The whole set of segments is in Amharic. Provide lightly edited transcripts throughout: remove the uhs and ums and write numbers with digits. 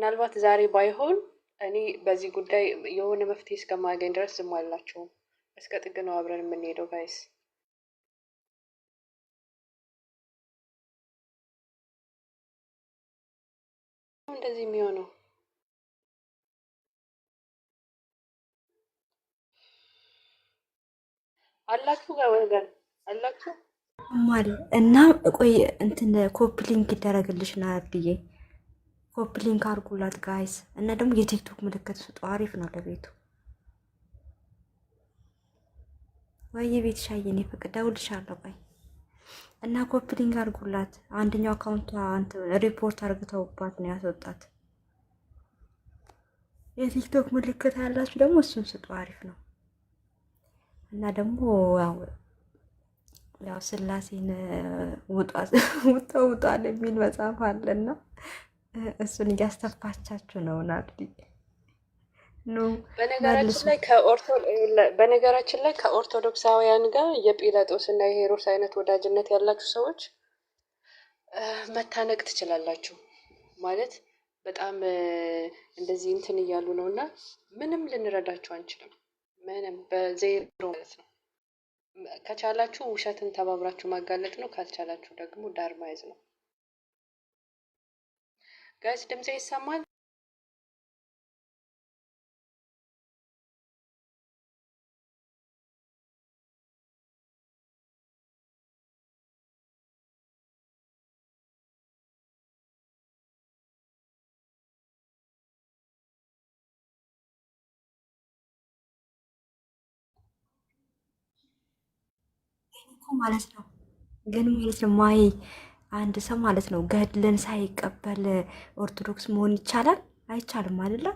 ምናልባት ዛሬ ባይሆን እኔ በዚህ ጉዳይ የሆነ መፍትሄ እስከማገኝ ድረስ ዝም አላችሁም። እስከ ጥግ ነው አብረን የምንሄደው ጋይስ። እንደዚህ የሚሆነው አላችሁ ጋር ወገን አላችሁ ማል እና ቆይ እንትን ኮፒ ሊንክ ይደረግልሽ ናርድዬ፣ ኮፒ ሊንክ አድርጉላት ጋይስ። እና ደግሞ የቲክቶክ ምልክት ስጡ፣ አሪፍ ነው ለቤቱ። ወይ ቤት ሻየኔ ፈቅድ ደውልልሻለሁ። ቆይ እና ኮፒ ሊንክ አድርጉላት። አንደኛው አካውንቷ ሪፖርት አርግተውባት ነው ያስወጣት። የቲክቶክ ምልክት ያላችሁ ደግሞ እሱን ስጡ፣ አሪፍ ነው። እና ደግሞ ያው ስላሴን ውጣ የሚል መጽሐፍ አለና እሱን እያስተፋቻችሁ ነው ናርዲ። በነገራችን ላይ ከኦርቶዶክሳውያን ጋር የጲላጦስ እና የሄሮድስ አይነት ወዳጅነት ያላችሁ ሰዎች መታነቅ ትችላላችሁ። ማለት በጣም እንደዚህ እንትን እያሉ ነው እና ምንም ልንረዳችሁ አንችልም። ምንም በዜሮ ማለት ነው። ከቻላችሁ ውሸትን ተባብራችሁ ማጋለጥ ነው። ካልቻላችሁ ደግሞ ዳር ማየዝ ነው። ጋይስ ድምጼ ይሰማል? ማለት ነው ግን ማለት ነው ማይ አንድ ሰው ማለት ነው ገድልን ሳይቀበል ኦርቶዶክስ መሆን ይቻላል? አይቻልም አይደለም?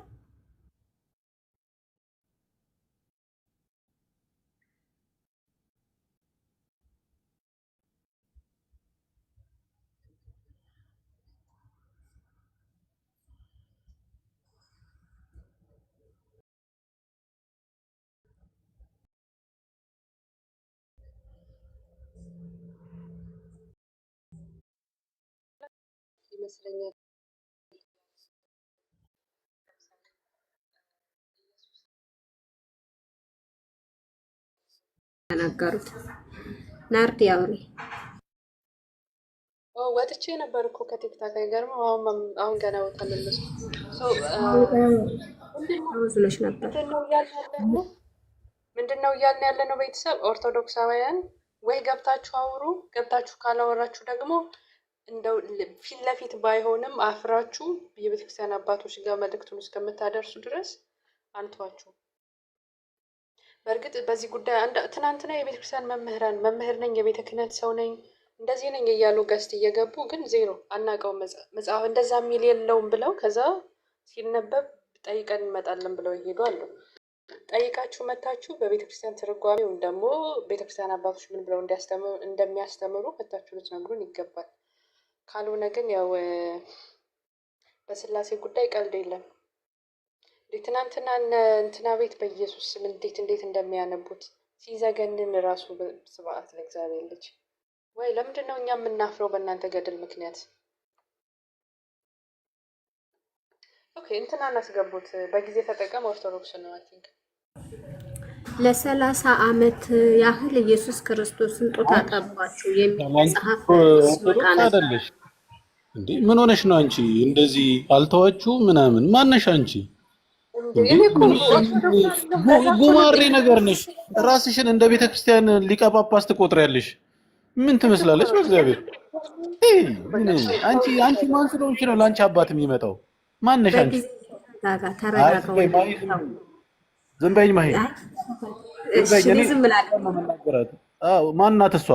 ይመስለኛል ተናገሩት። ናርዲ አውሪ። ወጥቼ ነበር እኮ ከቲክታክ አይገርምም። አሁን ገና ወጣ ተመለስኩ። ምንድነው እያልን ያለ ነው? ቤተሰብ ኦርቶዶክሳውያን ወይ ገብታችሁ አውሩ፣ ገብታችሁ ካላወራችሁ ደግሞ እንደው ፊት ለፊት ባይሆንም አፍራችሁ የቤተክርስቲያን አባቶች ጋር መልእክቱን እስከምታደርሱ ድረስ አንተዋችሁ። በእርግጥ በዚህ ጉዳይ ትናንትና የቤተክርስቲያን መምህር ነኝ፣ የቤተ ክህነት ሰው ነኝ፣ እንደዚህ ነኝ እያሉ ገስት እየገቡ ግን ዜሮ አናውቀውም መጽሐፍ እንደዛ የሚል የለውም ብለው ከዛ ሲነበብ ጠይቀን እንመጣለን ብለው ይሄዱ አሉ። ጠይቃችሁ መታችሁ በቤተክርስቲያን ትርጓሜ ወይም ደግሞ ቤተክርስቲያን አባቶች ምን ብለው እንደሚያስተምሩ መታችሁ ልትነግሩን ይገባል። ካልሆነ ግን ያው በስላሴ ጉዳይ ቀልድ የለም። ትናንትና እንትና ቤት በኢየሱስ ስም እንዴት እንደሚያነቡት ሲዘገንን ራሱ ስብዓት ለእግዚአብሔር ልጅ። ወይ ለምንድን ነው እኛ የምናፍረው በእናንተ ገድል ምክንያት? ኦኬ እንትናን አስገቡት። በጊዜ ተጠቀም ኦርቶዶክስ ነው አይ ቲንክ ለ30 ዓመት ያህል ኢየሱስ ክርስቶስን ጡት አጠባችሁ የሚል መጽሐፍ አይደለሽ እንዴ? ምን ሆነሽ ነው አንቺ? እንደዚህ አልተዋችሁ ምናምን ማነሽ አንቺ? ጉማሬ ነገር ነሽ። ራስሽን እንደ ቤተክርስቲያን ሊቀ ጳጳስ ትቆጥሪያለሽ። ምን ትመስላለች? በእግዚአብሔር አንቺ ማን ስለሆንሽ ነው ለአንቺ አባት የሚመጣው? ማነሽ አንቺ? ዝም በይኝ ማሂ። ማናት እሷ?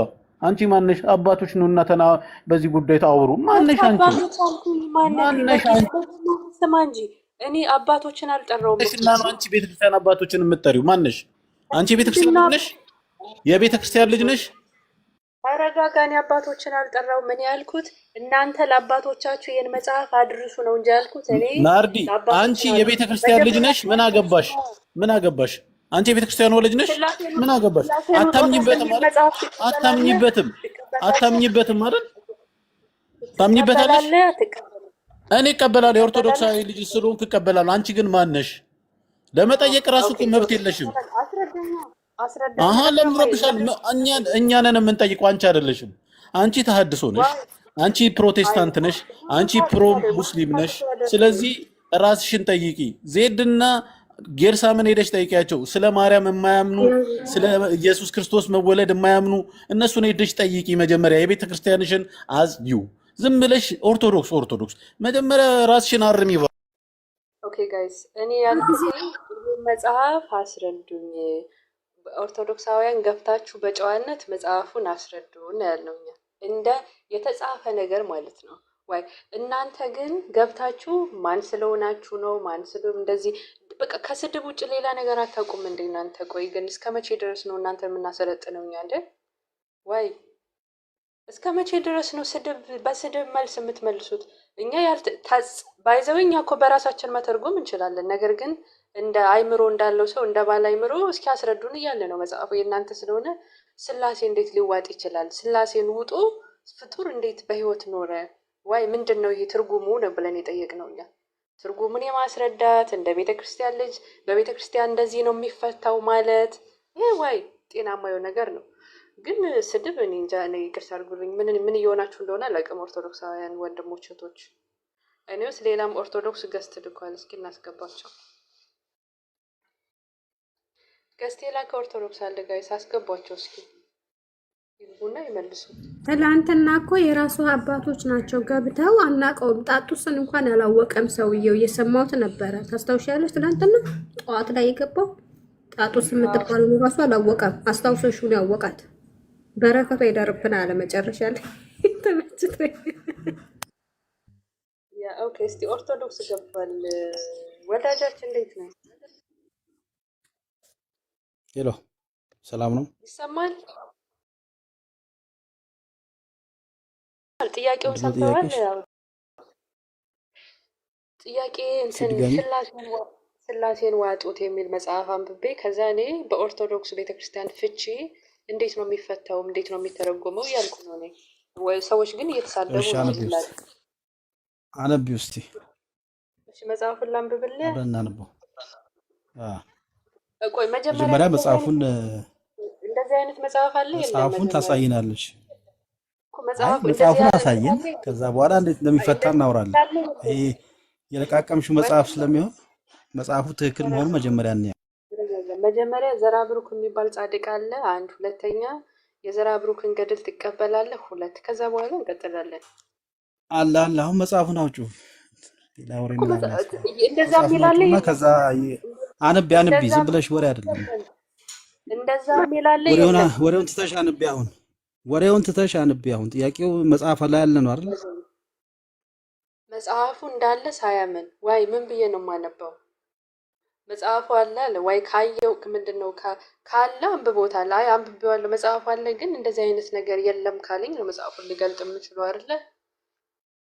አንቺ ማነሽ? አባቶች ነው እናተና በዚህ ጉዳይ ታወሩ። ማነሽ አንቺ? ማነሽ አንቺ? ስማ እንጂ እኔ አባቶችን አልጠራውም። እና ነው አንቺ ቤተክርስቲያን አባቶችን የምትጠሪው? ማነሽ አንቺ? ቤተክርስቲያን ልጅ ነሽ? የቤተክርስቲያን ልጅ ነሽ? አረጋጋኒ አባቶችን አልጠራው። ምን ያልኩት እናንተ ለአባቶቻችሁ ይሄን መጽሐፍ አድርሱ ነው እንጂ ያልኩት እኔ። ናርዲ አንቺ የቤተክርስቲያን ልጅ ነሽ? ምን አገባሽ? አንቺ የቤተክርስቲያን ልጅ ነሽ? ምን አገባሽ? አታምኝበትም አይደል? ታምኝበታለሽ? እኔ እቀበላለሁ የኦርቶዶክሳዊ ልጅ ስለሆንክ እቀበላለሁ። አንቺ ግን ማነሽ? ለመጠየቅ ራሱ እኮ መብት የለሽም። አስረዳኝ አሃ ምንም ለምን ረብሻል? እኛንን የምንጠይቀው አንቺ አይደለሽም። አንቺ ተሐድሶ ነሽ፣ አንቺ ፕሮቴስታንት ነሽ፣ አንቺ ፕሮ ሙስሊም ነሽ። ስለዚህ ራስሽን ጠይቂ። ዜድና ጌርሳምን ሄደሽ ጠይቂያቸው። ስለ ማርያም የማያምኑ ስለ ኢየሱስ ክርስቶስ መወለድ የማያምኑ እነሱን ሄደሽ ጠይቂ። መጀመሪያ የቤተ ክርስቲያንሽን አዝዩ። ዝም ብለሽ ኦርቶዶክስ መጀመሪያ ራስሽን አርሚ። ኦኬ ጋይስ እኔ ያልኩት መጽሐፍ አስረዱኝ። ኦርቶዶክሳውያን ገብታችሁ በጨዋነት መጽሐፉን አስረዱን ያልነው እኛ እንደ የተጻፈ ነገር ማለት ነው። ወይ እናንተ ግን ገብታችሁ ማን ስለሆናችሁ ነው ማን ስለ እንደዚህ በቃ ከስድብ ውጭ ሌላ ነገር አታውቁም እንዴ እናንተ? ቆይ ግን እስከ መቼ ድረስ ነው እናንተ የምናሰለጥነው እኛ አይደል? ወይ እስከ መቼ ድረስ ነው ስድብ በስድብ መልስ የምትመልሱት? እኛ ባይዘውኛ እኮ በራሳችን መተርጎም እንችላለን። ነገር ግን እንደ አይምሮ እንዳለው ሰው እንደ ባል አይምሮ እስኪ አስረዱን እያለ ነው መጽሐፉ። የእናንተ ስለሆነ ስላሴ እንዴት ሊዋጥ ይችላል? ስላሴን ውጦ ፍጡር እንዴት በህይወት ኖረ? ዋይ ምንድን ነው ይሄ ትርጉሙ ነው ብለን የጠየቅነው እኛ። ትርጉሙን የማስረዳት እንደ ቤተ ክርስቲያን ልጅ በቤተ ክርስቲያን እንደዚህ ነው የሚፈታው ማለት ይሄ ዋይ ጤናማው ነገር ነው። ግን ስድብ እኔ እንጃ። እኔ ይቅርታ አድርጉልኝ። ምን እየሆናችሁ እንደሆነ አላውቅም። ኦርቶዶክሳውያን ወንድሞች እህቶች፣ እኔውስ ሌላም ኦርቶዶክስ ገስት ልኳል። እስኪ እናስገባቸው። ገስቴ ላከ ኦርቶዶክስ አለ ጋይስ፣ አስገቧቸው እስኪ ይቡና ይመልሱ። ትላንትና እኮ የራሱ አባቶች ናቸው ገብተው አናውቀውም። ጣጡስን እንኳን ያላወቀም ሰውየው እየሰማሁት ነበረ። ታስታውሻለሽ? ትላንትና ጠዋት ላይ የገባው ጣጡስ የምትባለው ራሱ አላወቀም። አስታውሰሽውን ያወቃት በረከቷ ይደርብን አለ መጨረሻ ላይ ተመችቶኝ። ያ ኦኬ። እስቲ ኦርቶዶክስ ገባል። ወዳጃችን እንዴት ነው? ሄሎ ሰላም ነው? ይሰማል? ጥያቄውን ሰምተዋል? ጥያቄ እንትን ስላሴን ዋጡት የሚል መጽሐፍ አንብቤ ከዛ እኔ በኦርቶዶክስ ቤተክርስቲያን ፍቺ እንዴት ነው የሚፈታው እንዴት ነው የሚተረጎመው እያልኩ ነው እኔ። ወይ ሰዎች ግን እየተሳደቡ ነው ይላል። አነቢው እስቲ። እሺ መጽሐፉን ላንብብልህ። አብረን እናንበው። ቆይ መጀመሪያ መጽሐፉን እንደዚህ አይነት መጽሐፍ አለ የለም? መጽሐፉን ታሳይናለች። መጽሐፉን አሳየን፣ ከዛ በኋላ እንዴት እንደሚፈታ እናወራለን። ይሄ የለቃቀምሽው መጽሐፍ ስለሚሆን መጽሐፉ ትክክል መሆኑ መጀመሪያ እንያ። መጀመሪያ ዘራብሩክ የሚባል ጻድቅ አለ አንድ፣ ሁለተኛ የዘራብሩክን ገድል ትቀበላለህ ሁለት፣ ከዛ በኋላ እንቀጥላለን። አለ አሁን መጽሐፉን አውጪ። ላውሪ ነው እንደዛ ሚላለ ከዛ አንብ ዝም ብለሽ ወሬ አይደለም። እንደዛ ሚላለ ወሬውን ትተሽ አንብ አሁን ወሬውን ትተሽ አንብ አሁን። ጥያቄው መጽሐፍ ላይ ያለ ነው አይደል? መጽሐፉ እንዳለ ሳያምን ወይ ምን ብዬ ነው የማነበው? መጽሐፉ አለ ወይ ካየው ምንድነው ካለ አንብቦታል። አይ አንብቤዋለሁ መጽሐፉ አለ ግን እንደዚህ አይነት ነገር የለም ካለኝ ነው መጽሐፉን ሊገልጥ የምችለው አይደለ?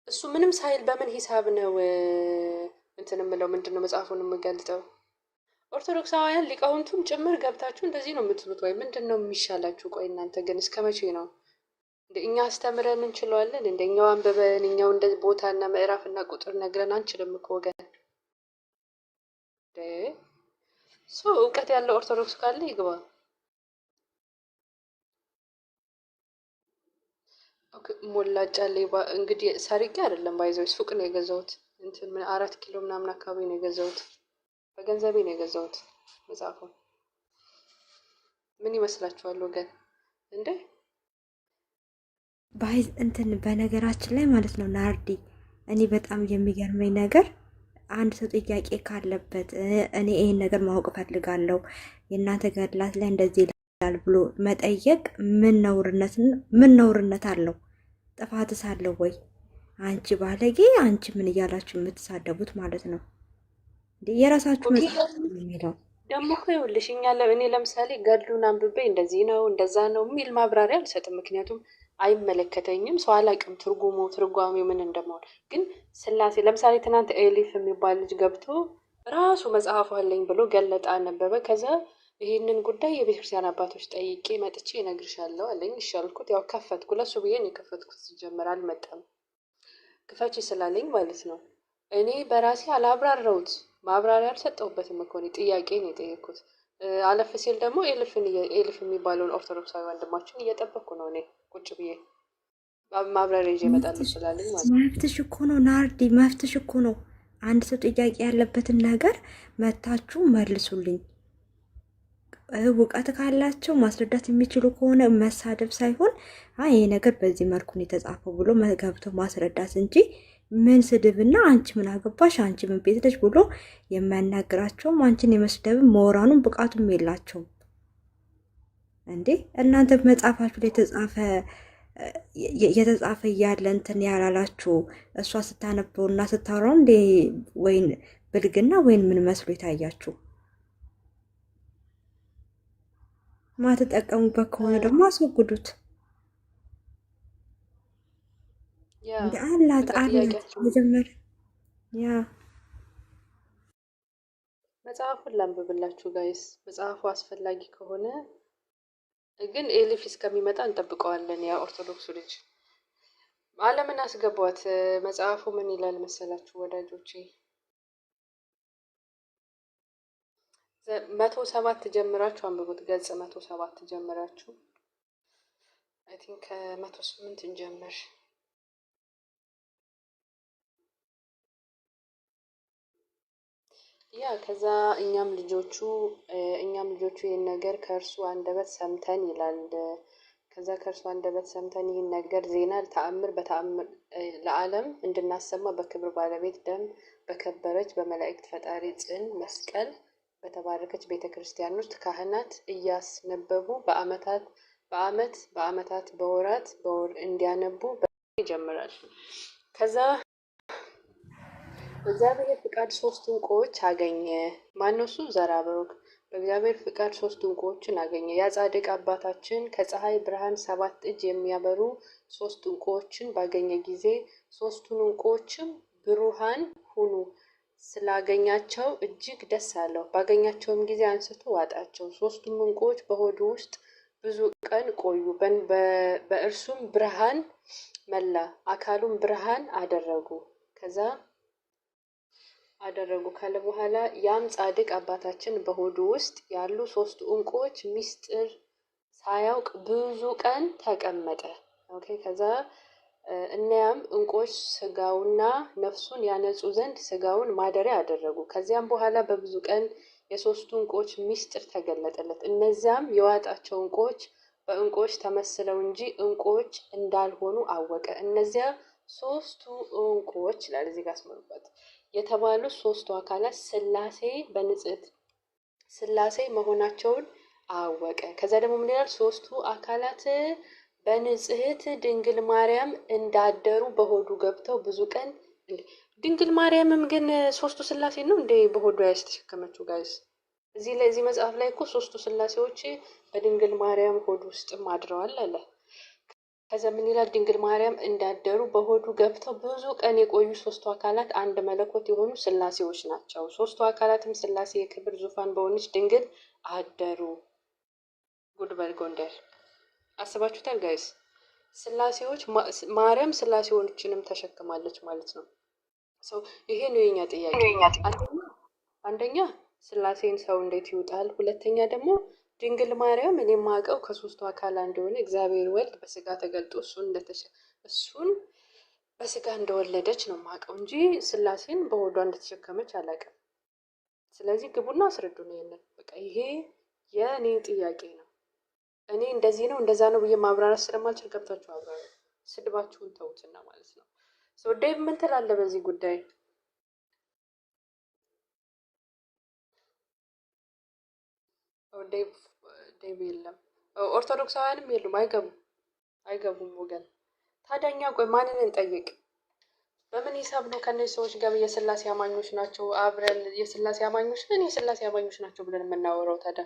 እሱ ምንም ሳይል በምን ሂሳብ ነው እንትን የምለው? ምንድነው መጽሐፉን የምገልጠው? ኦርቶዶክሳውያን ሊቃውንቱም ጭምር ገብታችሁ እንደዚህ ነው የምትሉት ወይ ምንድነው የሚሻላችሁ? ቆይ እናንተ ግን እስከ መቼ ነው እኛ አስተምረን እንችላለን? እንደኛው አንብበን እኛው እንደ ቦታና ምዕራፍና ቁጥር ነግረን አንችልም እኮ ወገን። እውቀት ያለው ኦርቶዶክስ ካለ ይግባ። ሞላጫ ሌባ እንግዲህ ሰርቄ አይደለም ባይዘው ሱቅ ነው የገዛሁት። እንትን 4 ኪሎ ምናምን አካባቢ ነው የገዛሁት። በገንዘቤ ነው የገዛሁት መጽሐፉን። ምን ይመስላችኋል ወገን እንዴ? ባይዝ እንትን በነገራችን ላይ ማለት ነው ናርዲ፣ እኔ በጣም የሚገርመኝ ነገር አንድ ሰው ጥያቄ ካለበት እኔ ይሄን ነገር ማወቅ ፈልጋለሁ የእናንተ ገድላት ላይ እንደዚህ ይላል ብሎ መጠየቅ ምን ነውርነት አለው? ጥፋትስ አለው ወይ? አንቺ ባለጌ፣ አንቺ ምን እያላችሁ የምትሳደቡት ማለት ነው? የራሳችሁ መጽሐፍ የሚለው ደግሞ እኮ ይኸውልሽ እኔ ለምሳሌ ገድሉን አንብቤ እንደዚህ ነው እንደዛ ነው የሚል ማብራሪያ አልሰጥም። ምክንያቱም አይመለከተኝም። ሰው አላውቅም ትርጓሜው ምን እንደማሆን። ግን ስላሴ ለምሳሌ ትናንት ኤሊፍ የሚባል ልጅ ገብቶ ራሱ መጽሐፉ አለኝ ብሎ ገለጣ አነበበ። ከዛ ይህንን ጉዳይ የቤተክርስቲያን አባቶች ጠይቄ መጥቼ እነግርሻለሁ አለኝ። ይሻልኩት ከፈትኩ ለሱ ብዬ ነው የከፈትኩት። ሲጀመር አልመጣም ክፈቺ ስላለኝ ማለት ነው። እኔ በራሴ አላብራራሁት ማብራሪያ አልሰጠሁበትም እኮ እኔ ጥያቄ ነው የጠየኩት። አለፍ ሲል ደግሞ ኤልፍ የሚባለውን ኦርቶዶክሳዊ ወንድማችን እየጠበቅኩ ነው እኔ ቁጭ ብዬ ማብራሪያ ይዤ እመጣለሁ ስላለኝ ማለት ነው። መብትሽ እኮ ነው ናርዲ፣ መብትሽ እኮ ነው። አንድ ሰው ጥያቄ ያለበትን ነገር መታችሁ መልሱልኝ። እውቀት ካላቸው ማስረዳት የሚችሉ ከሆነ መሳደብ ሳይሆን ይሄ ነገር በዚህ መልኩ ነው የተጻፈው ብሎ ገብቶ ማስረዳት እንጂ ምን ስድብና አንቺ ምን አገባሽ አንቺ ምን ቤት ነሽ ብሎ የሚያናግራቸውም አንቺን የመስደብ ሞራኑም ብቃቱም የላቸውም እንዴ። እናንተ መጽሐፋችሁ ላይ የተጻፈ እያለ እንትን ያላላችሁ እሷ ስታነበው እና ስታወራው እንዴ ወይን ብልግና ወይን ምን መስሎ የታያችሁ? ማትጠቀሙበት ከሆነ ደግሞ አስወግዱት። እንደ አላት መጀመሪያ መጽሐፉን ላንብብላችሁ ጋይስ። መጽሐፉ አስፈላጊ ከሆነ ግን ኤሊፍ እስከሚመጣ እንጠብቀዋለን። ያ ኦርቶዶክሱ ልጅ ዓለምን አስገቧት። መጽሐፉ ምን ይላል መሰላችሁ ወዳጆቼ? 107 ጀምራችሁ አንብቡት። ገጽ 107 ጀምራችሁ አይ ቲንክ 108 እንጀምር። ያ ከዛ እኛም ልጆቹ ይህን ነገር ከእርሱ አንደበት ሰምተን ይላል። ከዛ ከእርሱ አንደበት ሰምተን ይህን ነገር ዜና ተአምር በተአምር ለዓለም እንድናሰማ በክብር ባለቤት ደም በከበረች በመላእክት ፈጣሪ ጽን መስቀል በተባረከች ቤተ ክርስቲያን ውስጥ ካህናት እያስነበቡ በዓመታት በወራት በወር እንዲያነቡ ይጀምራል። ከዛ በእግዚአብሔር ፍቃድ 3 ዕንቁዎች አገኘ። ማነው እሱ? ዘራብሩክ። በእግዚአብሔር ፍቃድ 3 ዕንቁዎችን አገኘ። ያ ጻድቅ አባታችን ከፀሐይ ብርሃን 7 እጅ የሚያበሩ 3 ዕንቁዎችን ባገኘ ጊዜ 3ቱን ዕንቁዎችም ብሩሃን ሁኑ ስላገኛቸው እጅግ ደስ አለው። ባገኛቸውም ጊዜ አንስቶ ዋጣቸው። 3ቱም ዕንቁዎች በሆዱ ውስጥ ብዙ ቀን ቆዩ። በእርሱም ብርሃን መላ፣ አካሉም ብርሃን አደረጉ ካለ በኋላ ያም ጻድቅ አባታችን በሆዱ ውስጥ ያሉ 3 ዕንቁዎች ምስጢር ሳያውቅ ብዙ ቀን ተቀመጠ። ኦኬ። ከዛ እነያም ዕንቁዎች ስጋውና ነፍሱን ያነጹ ዘንድ ስጋውን ማደሪያ አደረጉ። ከዚያም በኋላ በብዙ ቀን የ3ቱ ዕንቁዎች ምስጢር ተገለጠለት። እነዚያም የዋጣቸው ዕንቁዎች በዕንቁዎች ተመስለው እንጂ ዕንቁዎች እንዳልሆኑ አወቀ። እነዚያ 3ቱ ዕንቁዎች ይላል እዚህ ጋር አስመሩበት የተባሉ 3ቱ አካላት ሥላሴ መሆናቸውን አወቀ። ከዛ ደግሞ ምን ይላል? 3ቱ አካላት በንጽሕት ድንግል ማርያም እንዳደሩ በሆዱ ገብተው ብዙ ቀን ድንግል ማርያምም ግን 3ቱ ሥላሴ ነው እንዴ በሆዱ ያስተሸከመችው ጋይስ? እዚህ መጽሐፍ ላይ እኮ 3ቱ ሥላሴዎች በድንግል ማርያም ሆድ ውስጥም አድረዋል አለ። ከዛ ምን ይላል? ድንግል ማርያም እንዳደሩ በሆዱ ገብተው ብዙ ቀን የቆዩ 3ቱ አካላት አንድ መለኮት የሆኑ ሥላሴዎች ናቸው። 3ቱ አካላትም ሥላሴ የክብር ዙፋን በሆነች ድንግል አደሩ። ጉድበል ጎንደር አስባችሁታል ጋይስ? ሥላሴዎች ማርያም ሥላሴዎችንም ተሸክማለች ማለት ነው። ይሄ ነው የኛ ጥያቄ። አንደኛ ሥላሴን ሰው እንዴት ይውጣል? ሁለተኛ ደግሞ ድንግል ማርያም እኔ የማውቀው ከ3ቱ አካል እንደሆነ እግዚአብሔር ወልድ በስጋ ተገልጦ እሱን በስጋ እንደወለደች ነው የማውቀው እንጂ ሥላሴን በሆዷ እንደተሸከመች አላውቅም። ስለዚህ ግቡና አስረዱ ነው ይሄንን። በቃ ይሄ የእኔ ጥያቄ ነው። እኔ እንደዚህ ነው እንደዛ ነው ብዬ ማብራራት ስለማልችል ገብታችሁ አብራሩ። ስድባችሁን ተውትና ማለት ነው። ዴቭ ምን ትላለህ በዚህ ጉዳይ? ዴቭ የለም፣ ኦርቶዶክሳውያንም የሉም፣ አይገቡም ወገን። ታዲያ እኛ ቆይ ማንን እንጠይቅ? በምን ሂሳብ ነው ከነዚህ ሰዎች ጋር የሥላሴ አማኞች ናቸው አብረን የሥላሴ አማኞች ነን የሥላሴ አማኞች ናቸው ብለን የምናወራው? ታዲያ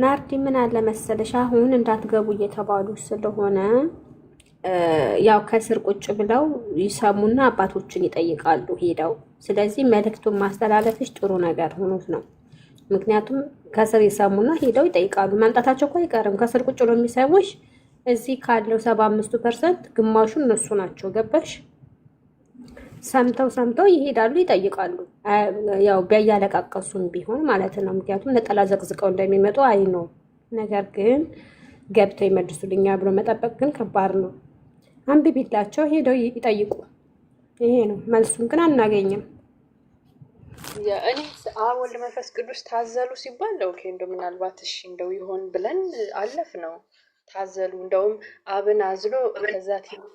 ናርዲ ምን አለ መሰለሽ አሁን እንዳትገቡ እየተባሉ ስለሆነ ያው ከስር ቁጭ ብለው ይሰሙና አባቶችን ይጠይቃሉ ሄደው። ስለዚህ መልእክቱን ማስተላለፍሽ ጥሩ ነገር ሆኖት ነው። ምክንያቱም ከስር ይሰሙና ሄደው ይጠይቃሉ። ማምጣታቸው እኮ አይቀርም። ከስር ቁጭ ብሎ የሚሰሙሽ እዚህ ካለው 75% ግማሹ እነሱ ናቸው። ገባሽ? ሰምተው ይሄዳሉ፣ ይጠይቃሉ። ያው ቢያለቃቀሱም ቢሆን ማለት ነው። ምክንያቱም ነጠላ ዘቅዝቀው እንደሚመጡ አይ ነው። ነገር ግን ገብተው ይመልሱልኛ ብሎ መጠበቅ ግን ከባድ ነው። አንብቢላቸው ሄደው ይጠይቁ። ይሄ ነው። መልሱን ግን አናገኝም። እኔ አብ ወልድ መንፈስ ቅዱስ ታዘሉ ሲባል ኦኬ፣ እንደው ምናልባት እሺ እንደው ይሆን ብለን አለፍ ነው። ታዘሉ እንደውም አብን አዝሎ ከዛ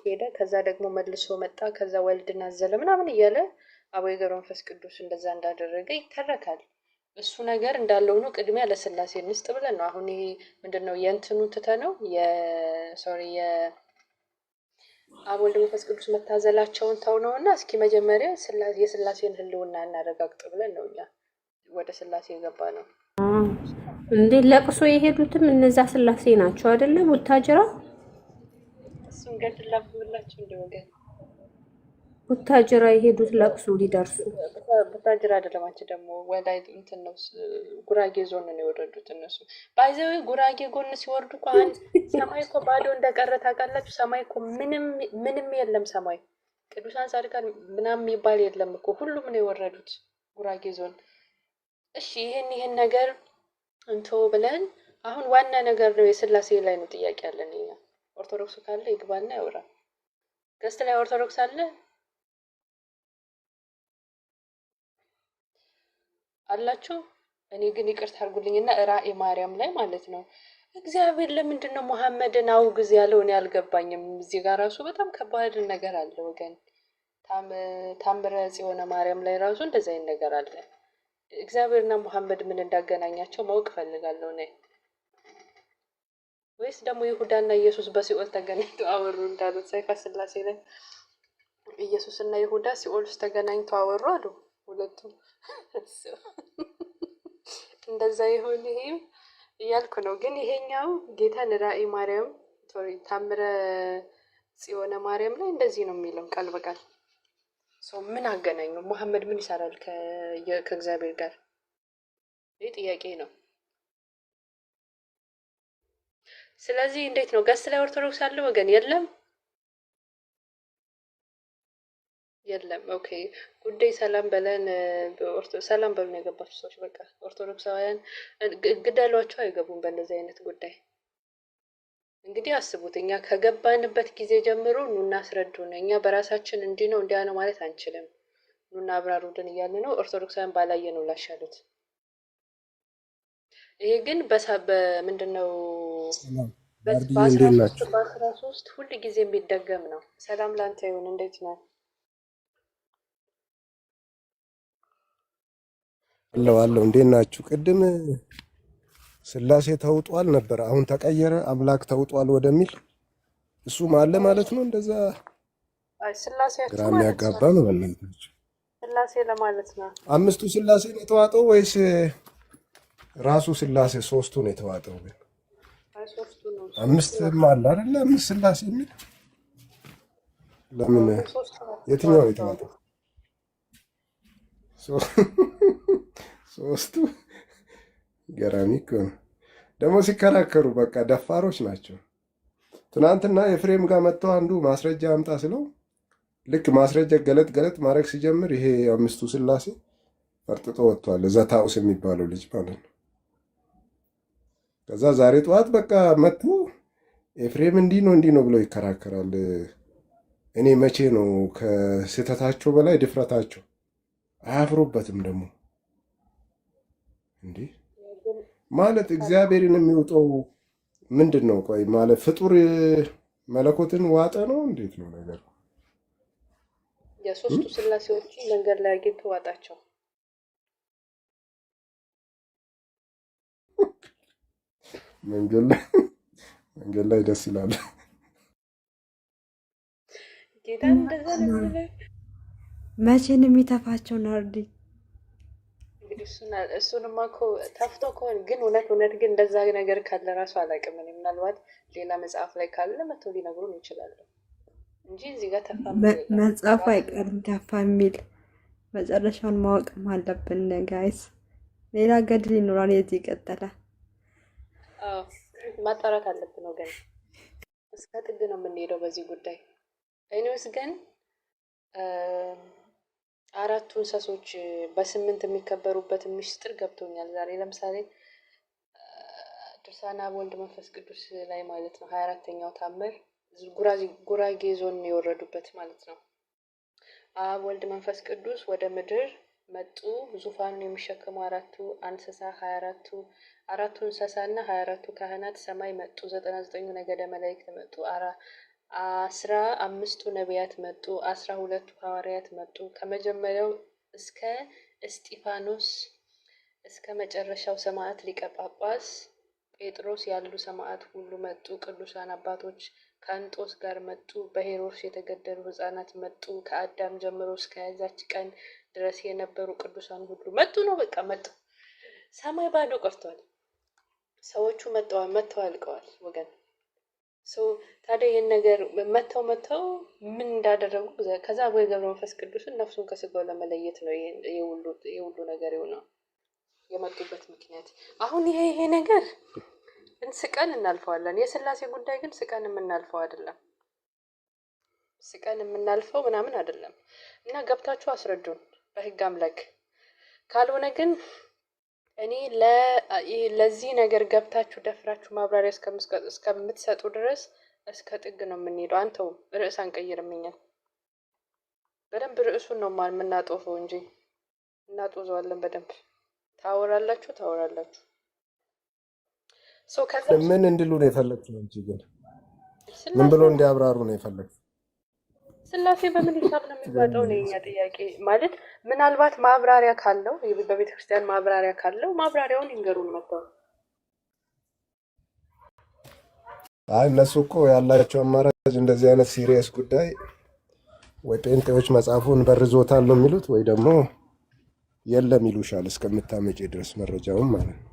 ሄደ፣ ከዛ ደግሞ መልሶ መጣ፣ ከዛ ወልድን አዘለ ምናምን እያለ አብ ወልድ መንፈስ ቅዱስ እንደዛ እንዳደረገ ይተረካል። እሱ ነገር እንዳለው ነው። ቅድሚያ ለስላሴ እንስጥ ብለን ነው። አሁን ይሄ ምንድነው የእንትኑ ትተ ነው የሶሪ አብ ወልድ መንፈስ ቅዱስ መታዘላቸውን ተው ነው እና እስኪ መጀመሪያ የስላሴን ህልውና እናረጋግጥ ብለን ነው እኛ ወደ ስላሴ የገባ ነው። እንዴ ለቅሶ የሄዱትም እነዛ ስላሴ ናቸው አይደለ? ቡታጅራ እሱን ገድላ ብላችሁ እንደወገን ቡታጅራ የሄዱት ለቅሶ ሊደርሱ ቡታጅራ አይደለም። አንቺ ደግሞ ወላይ እንትን ነው ጉራጌ ዞን ነው የወረዱት እነሱ። ባይዘው ጉራጌ ጎን ሲወርዱ እኮ አንድ ሰማይ እኮ ባዶ እንደቀረ ታውቃላችሁ። ሰማይ እኮ ምንም የለም። ሰማይ ቅዱሳን ጻድቃን ምናምን የሚባል የለም እኮ ሁሉም ነው የወረዱት ጉራጌ ዞን። እሺ ይሄን ነገር እንቶ ብለን አሁን ዋና ነገር ነው የስላሴ ላይ ነው ጥያቄ ያለን። እኛ ኦርቶዶክስ ካለ ይግባና ያውራ። ገስት ላይ ኦርቶዶክስ አለ አላችሁ። እኔ ግን ይቅርታ አድርጉልኝና ራእይ ማርያም ላይ ማለት ነው እግዚአብሔር ለምንድን ነው መሐመድን አውግዝ ያለው? እኔ አልገባኝም። እዚህ ጋር ራሱ በጣም ከባድ ነገር አለ ወገን። ታምረ ጽዮን ማርያም ላይ ራሱ እንደዚህ አይነት ነገር አለ። እግዚአብሔርና መሐመድ ምን እንዳገናኛቸው ማወቅ ፈልጋለሁ እኔ። ወይስ ደግሞ ይሁዳና ኢየሱስ በሲኦል ተገናኝተው አወሩ እንዳሉት ሰይፈ ስላሴ ላይ ኢየሱስና ይሁዳ ሲኦል ውስጥ ተገናኝተው አወሩ አሉ ሁለቱም። እንደዛ ይሆን ይሄም እያልኩ ነው። ግን ይሄኛው ጌታን ራእይ ማርያም ታምረ ጽዮን ማርያም ላይ እንደዚህ ነው የሚለው ቃል በቃል። ሰው ምን አገናኘው? መሐመድ ምን ይሰራል ከእግዚአብሔር ጋር? ይህ ጥያቄ ነው። ስለዚህ እንዴት ነው ገስ ላይ ኦርቶዶክስ አለ ወገን? የለም። ኦኬ ጉዳይ ሰላም በለን። ሰላም በሉን የገባችሁ ሰዎች በቃ ኦርቶዶክሳውያን ግደሏቸው፣ አይገቡም በእንደዚህ አይነት ጉዳይ። እንግዲህ አስቡት፣ እኛ ከገባንበት ጊዜ ጀምሮ ኑና አስረዱን። እኛ በራሳችን እንዲህ ነው እንዲያ ነው ማለት አንችልም። ኑና አብራሩልን እያለ ነው። ኦርቶዶክሳውያን ባላየ ነው ላሻሉት። ይሄ ግን በምንድነው በ13 ሁል ጊዜ የሚደገም ነው። ሰላም ላንተ ይሁን። እንዴት ነው? አለው እንዴት ናችሁ? ቅድም ስላሴ ተውጧል ነበር፣ አሁን ተቀየረ፣ አምላክ ተውጧል ወደሚል እሱም አለ ማለት ነው። እንደዛ ስላሴያችሁ ግራ የሚያጋባ ነው። በእናታችሁ ስላሴ ለማለት ነው። አምስቱ ስላሴ ነው የተዋጠው ወይስ ራሱ ስላሴ ሶስቱ ነው የተዋጠው? ግን ሶስቱ ነው። አምስትም አለ አይደለ? አምስት ስላሴ የሚል ለምን የትኛው ነው የተዋጠው? ሶስቱ ገራሚ እኮ ነው። ደግሞ ሲከራከሩ በቃ ደፋሮች ናቸው። ትናንትና ኤፍሬም ጋር መጥተው አንዱ ማስረጃ አምጣ ስለው ልክ ማስረጃ ገለጥ ማድረግ ሲጀምር ይሄ አምስቱ ስላሴ ፈርጥጦ ወጥቷል። እዛ ታውስ የሚባለው ልጅ ማለት ነው። ከዛ ዛሬ ጠዋት በቃ መጥቶ ኤፍሬም እንዲህ ነው ብለው ይከራከራል። እኔ መቼ ነው ከስህተታቸው በላይ ድፍረታቸው አያፍሩበትም ደግሞ እንዲህ ማለት እግዚአብሔርን የሚውጠው ምንድን ነው? ቆይ ማለት ፍጡር መለኮትን ዋጠ ነው? እንዴት ነው ነገር? የሶስቱ ስላሴዎችን መንገድ ላይ አግኝቶ ዋጣቸው። መንገድ ላይ ደስ ይላል። ጌታ እንደዛ ነው። መቼን የሚተፋቸው ናርዲ እሱንማ እኮ ተፍቶ ከሆነ ግን እውነት ግን እንደዛ ነገር ካለ ራሱ አላውቅም። እኔ ምናልባት ሌላ መጽሐፍ ላይ ካለ መተው ሊነግሩን ይችላሉ እንጂ እዚህ ጋር ተፋ መጽሐፉ አይቀርም ተፋ የሚል መጨረሻውን ማወቅም አለብን ጋይስ። ሌላ ገድል ይኖራል የዚህ ይቀጥላል። ማጣራት አለብን ወገን። እስከ ጥግ ነው የምንሄደው በዚህ ጉዳይ። እኔውስ ግን አራቱ እንስሶች በስምንት የሚከበሩበት ምስጢር ገብቶኛል ዛሬ። ለምሳሌ ድርሳነ አብ ወልድ መንፈስ ቅዱስ ላይ ማለት ነው 24ኛው ታምር ጉራጌ ዞን የወረዱበት ማለት ነው። አብ ወልድ መንፈስ ቅዱስ ወደ ምድር መጡ። ዙፋኑን የሚሸከሙ አራቱ እንስሳ 24ቱ እንስሳና 24ቱ ካህናት ሰማይ መጡ። 99ኙ ነገደ መላእክት መጡ። 15ቱ ነቢያት መጡ። 12ቱ ሐዋርያት መጡ። ከመጀመሪያው እስከ እስጢፋኖስ እስከ መጨረሻው ሰማዕት ሊቀ ጳጳስ ጴጥሮስ ያሉ ሰማዕት ሁሉ መጡ። ቅዱሳን አባቶች ከአንጦስ ጋር መጡ። በሄሮድስ የተገደሉ ሕፃናት መጡ። ከአዳም ጀምሮ እስከ ያዛች ቀን ድረስ የነበሩ ቅዱሳን ሁሉ መጡ ነው። በቃ መጡ። ሰማይ ባዶ ቀርቷል። ሰዎቹ መጥተው አልቀዋል ወገን። ታዲያ ይህን ነገር መጥተው ምን እንዳደረጉ ከዛ አቡነ ገብረ መንፈስ ቅዱስን ነፍሱን ከስጋው ለመለየት ነው የሁሉ ነገር የሆነው የመጡበት ምክንያት። አሁን ይሄ ነገር ስቀን እናልፈዋለን። የሥላሴ ጉዳይ ግን ስቀን የምናልፈው አይደለም። ስቀን የምናልፈው ምናምን አይደለም። እና ገብታችሁ አስረዱን በህግ አምላክ። ካልሆነ ግን እኔ ለዚህ ነገር ገብታችሁ ደፍራችሁ ማብራሪያ እስከምትሰጡ ድረስ እስከ ጥግ ነው የምንሄደው። አንተውም ርዕስ አንቀይርም። እኛ በደንብ ርዕሱን ነው የምናጦፈው እንጂ እናጦዘዋለን በደንብ። ታወራላችሁ። ምን እንድሉ ነው የፈለግችው? እንጂ ግን ምን ብሎ እንዲያብራሩ ነው የፈለግችው? ሥላሴ በምን ሂሳብ ነው የሚዋጣው ነው የኛ ጥያቄ። ማለት ምናልባት ማብራሪያ ካለው በቤተ ክርስቲያን ማብራሪያ ካለው ማብራሪያውን ይንገሩን መጥተው። አይ እነሱ እኮ ያላቸው አማራጭ እንደዚህ አይነት ሲሪየስ ጉዳይ ወይ ጴንጤዎች መጽሐፉን በርዞታል ነው የሚሉት፣ ወይ ደግሞ የለም ይሉሻል እስከምታመጪ ድረስ መረጃውን ማለት ነው።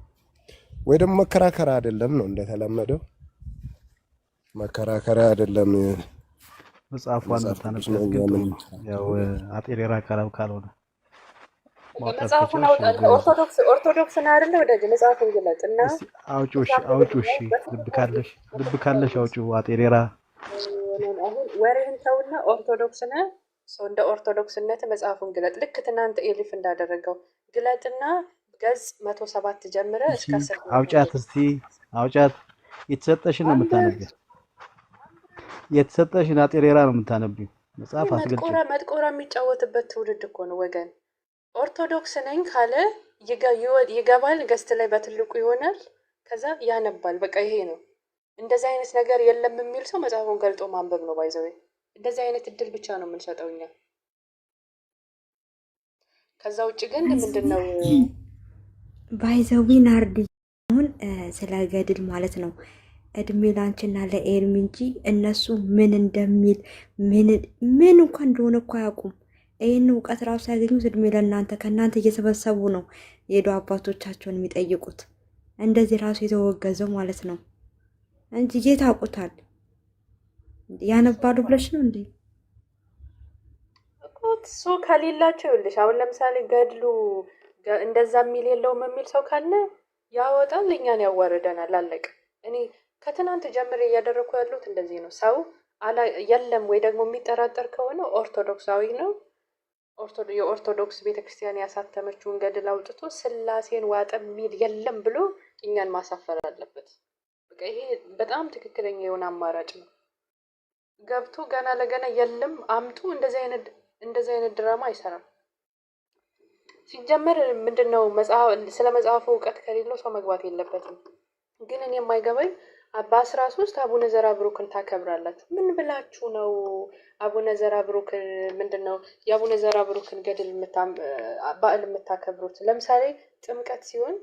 ወይ ደግሞ መከራከሪያ አይደለም ነው እንደተለመደው መከራከሪያ አይደለም። መጽሐፏን ታነብበት ግን ያው አጤሬራ ካላው ካልሆነ መጽሐፉን ኦርቶዶክስ ነው አይደለ? ወዳጅ መጽሐፉን ግለጥና አውጪው። እሺ ልብ ካለሽ አውጪው። አጤሬራ አሁን ወሬህን ተውና ኦርቶዶክስ ነህ ሰው እንደ ኦርቶዶክስነት መጽሐፉን ግለጥ። ልክ ትናንት ኤሊፍ እንዳደረገው ግለጥና ገጽ 107 ጀምረ እስከ 10 አውጫት። እስቲ አውጫት። የተሰጠሽን ነው የምታነቢው። የተሰጠሽን አጤሬራ ነው የምታነቢው። መጽሐፍ አስገልጭ። መጥቆራ የሚጫወትበት ትውልድ እኮ ነው ወገን። ኦርቶዶክስ ነኝ ካለ ይገባል፣ ገስት ላይ በትልቁ ይሆናል፣ ከዛ ያነባል። በቃ ይሄ ነው። እንደዚህ አይነት ነገር የለም የሚል ሰው መጽሐፉን ገልጦ ማንበብ ነው ባይዘው። እንደዚህ አይነት እድል ብቻ ነው የምንሰጠው እኛ። ከዛ ውጭ ግን ምንድነው ባይዘዊ ናርዲ አሁን ስለ ገድል ማለት ነው። እድሜ ላንቺና ለኤርሚ እንጂ እነሱ ምን እንደሚል ምን እንኳን እንደሆነ እኮ አያውቁም። ይህን እውቀት ራሱ ያገኙት እድሜ ለእናንተ ከእናንተ እየሰበሰቡ ነው የሄዱ አባቶቻቸውን የሚጠይቁት። እንደዚህ ራሱ የተወገዘው ማለት ነው እንጂ ጌታ አውቁታል። ያነባሉ ብለሽ ነው እንዴ? እሱ ከሌላቸው ይልሽ አሁን ለምሳሌ ገድሉ እንደዛ የሚል የለውም የሚል ሰው ካለ ያወጣል፣ እኛን ያዋርደናል። አለቅ። እኔ ከትናንት ጀምሬ እያደረኩ ያሉት እንደዚህ ነው። ሰው የለም ወይ ደግሞ የሚጠራጠር ከሆነ ኦርቶዶክሳዊ ነው። የኦርቶዶክስ ቤተክርስቲያን ያሳተመችውን ገድል አውጥቶ ሥላሴን ዋጠ የሚል የለም ብሎ እኛን ማሳፈር አለበት። በቃ ይሄ በጣም ትክክለኛ የሆነ አማራጭ ነው። ገብቶ ገና ለገና የለም አምጡ። እንደዚህ አይነት ድራማ አይሰራም። ሲጀመር ምንድነው ስለ መጽሐፉ እውቀት ከሌለው ሰው መግባት የለበትም። ግን እኔ የማይገባኝ በ13 አቡነ ዘራብሩክን ታከብራላችሁ። ምን ብላችሁ ነው አቡነ ዘራብሩክ ምንድነው የአቡነ ዘራብሩክን ገድል በዓል የምታከብሩት? ለምሳሌ ጥምቀት ሲሆን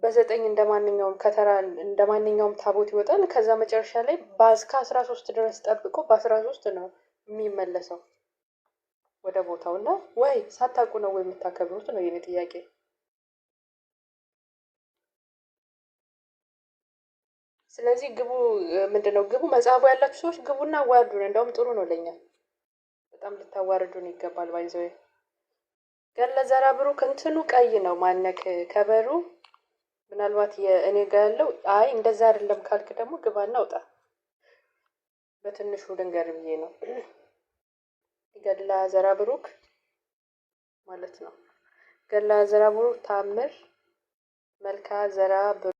በ9 እንደማንኛውም ታቦት ይወጣል። ከዛ መጨረሻ ላይ እስከ 13 ድረስ ጠብቆ በ13 ነው የሚመለሰው ወደ ቦታው። እና ወይ ሳታውቁ ነው ወይ የምታከብሩት ነው የኔ ጥያቄ። ስለዚህ ግቡ። ምንድነው ግቡ። መጽሐፉ ያላችሁ ሰዎች ግቡና አዋርዱን። እንደውም ጥሩ ነው ለኛ። በጣም ልታዋርዱን ይገባል። ባይዘው ገድለ ዘራብሩክ እንትኑ ቀይ ነው ማነክ ከበሩ ምናልባት የእኔ ጋር ያለው አይ እንደዛ አይደለም ካልክ ደግሞ ግባና አውጣ። በትንሹ ልንገር ብዬ ነው። ገድለ ዘራብሩክ ማለት ነው። ገድለ ዘራ ብሩክ ታምር መልክዓ ዘራ ብሩክ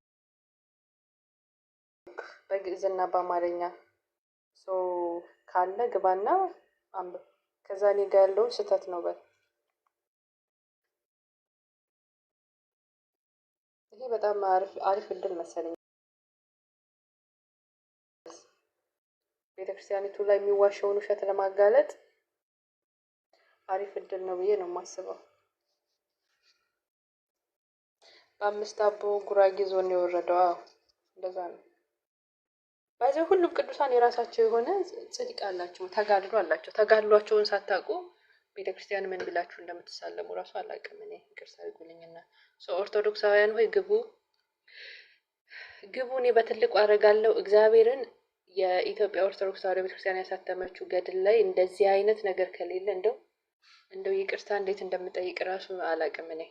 በግዕዝና በአማርኛ ካለ ግባና አንብብ። ከዛ እኔ ጋር ያለው ስህተት ነው በል። ይሄ በጣም አሪፍ እድል መሰለኝ ቤተክርስቲያኒቱ ላይ የሚዋሸውን ውሸት ለማጋለጥ አሪፍ እድል ነው ብዬ ነው የማስበው። በአምስት አቦ ጉራጌ ዞን የወረደው እንደዛ ነው። ባይዘው ሁሉም ቅዱሳን የራሳቸው የሆነ ጽድቅ አላቸው፣ ተጋድሎ አላቸው። ተጋድሏቸውን ሳታውቁ ቤተክርስቲያን ምን ብላችሁ እንደምትሳለሙ ራሱ አላውቅም። እኔ ይቅርታ አድርጉልኝና ኦርቶዶክሳውያን ሆይ ግቡ። እኔ በትልቁ አደርጋለሁ። እግዚአብሔርን የኢትዮጵያ ኦርቶዶክስ ተዋሕዶ ቤተክርስቲያን ያሳተመችው ገድል ላይ እንደዚህ አይነት ነገር ከሌለ እንደው ይቅርታ እንዴት እንደምጠይቅ ራሱ አላውቅም እኔ።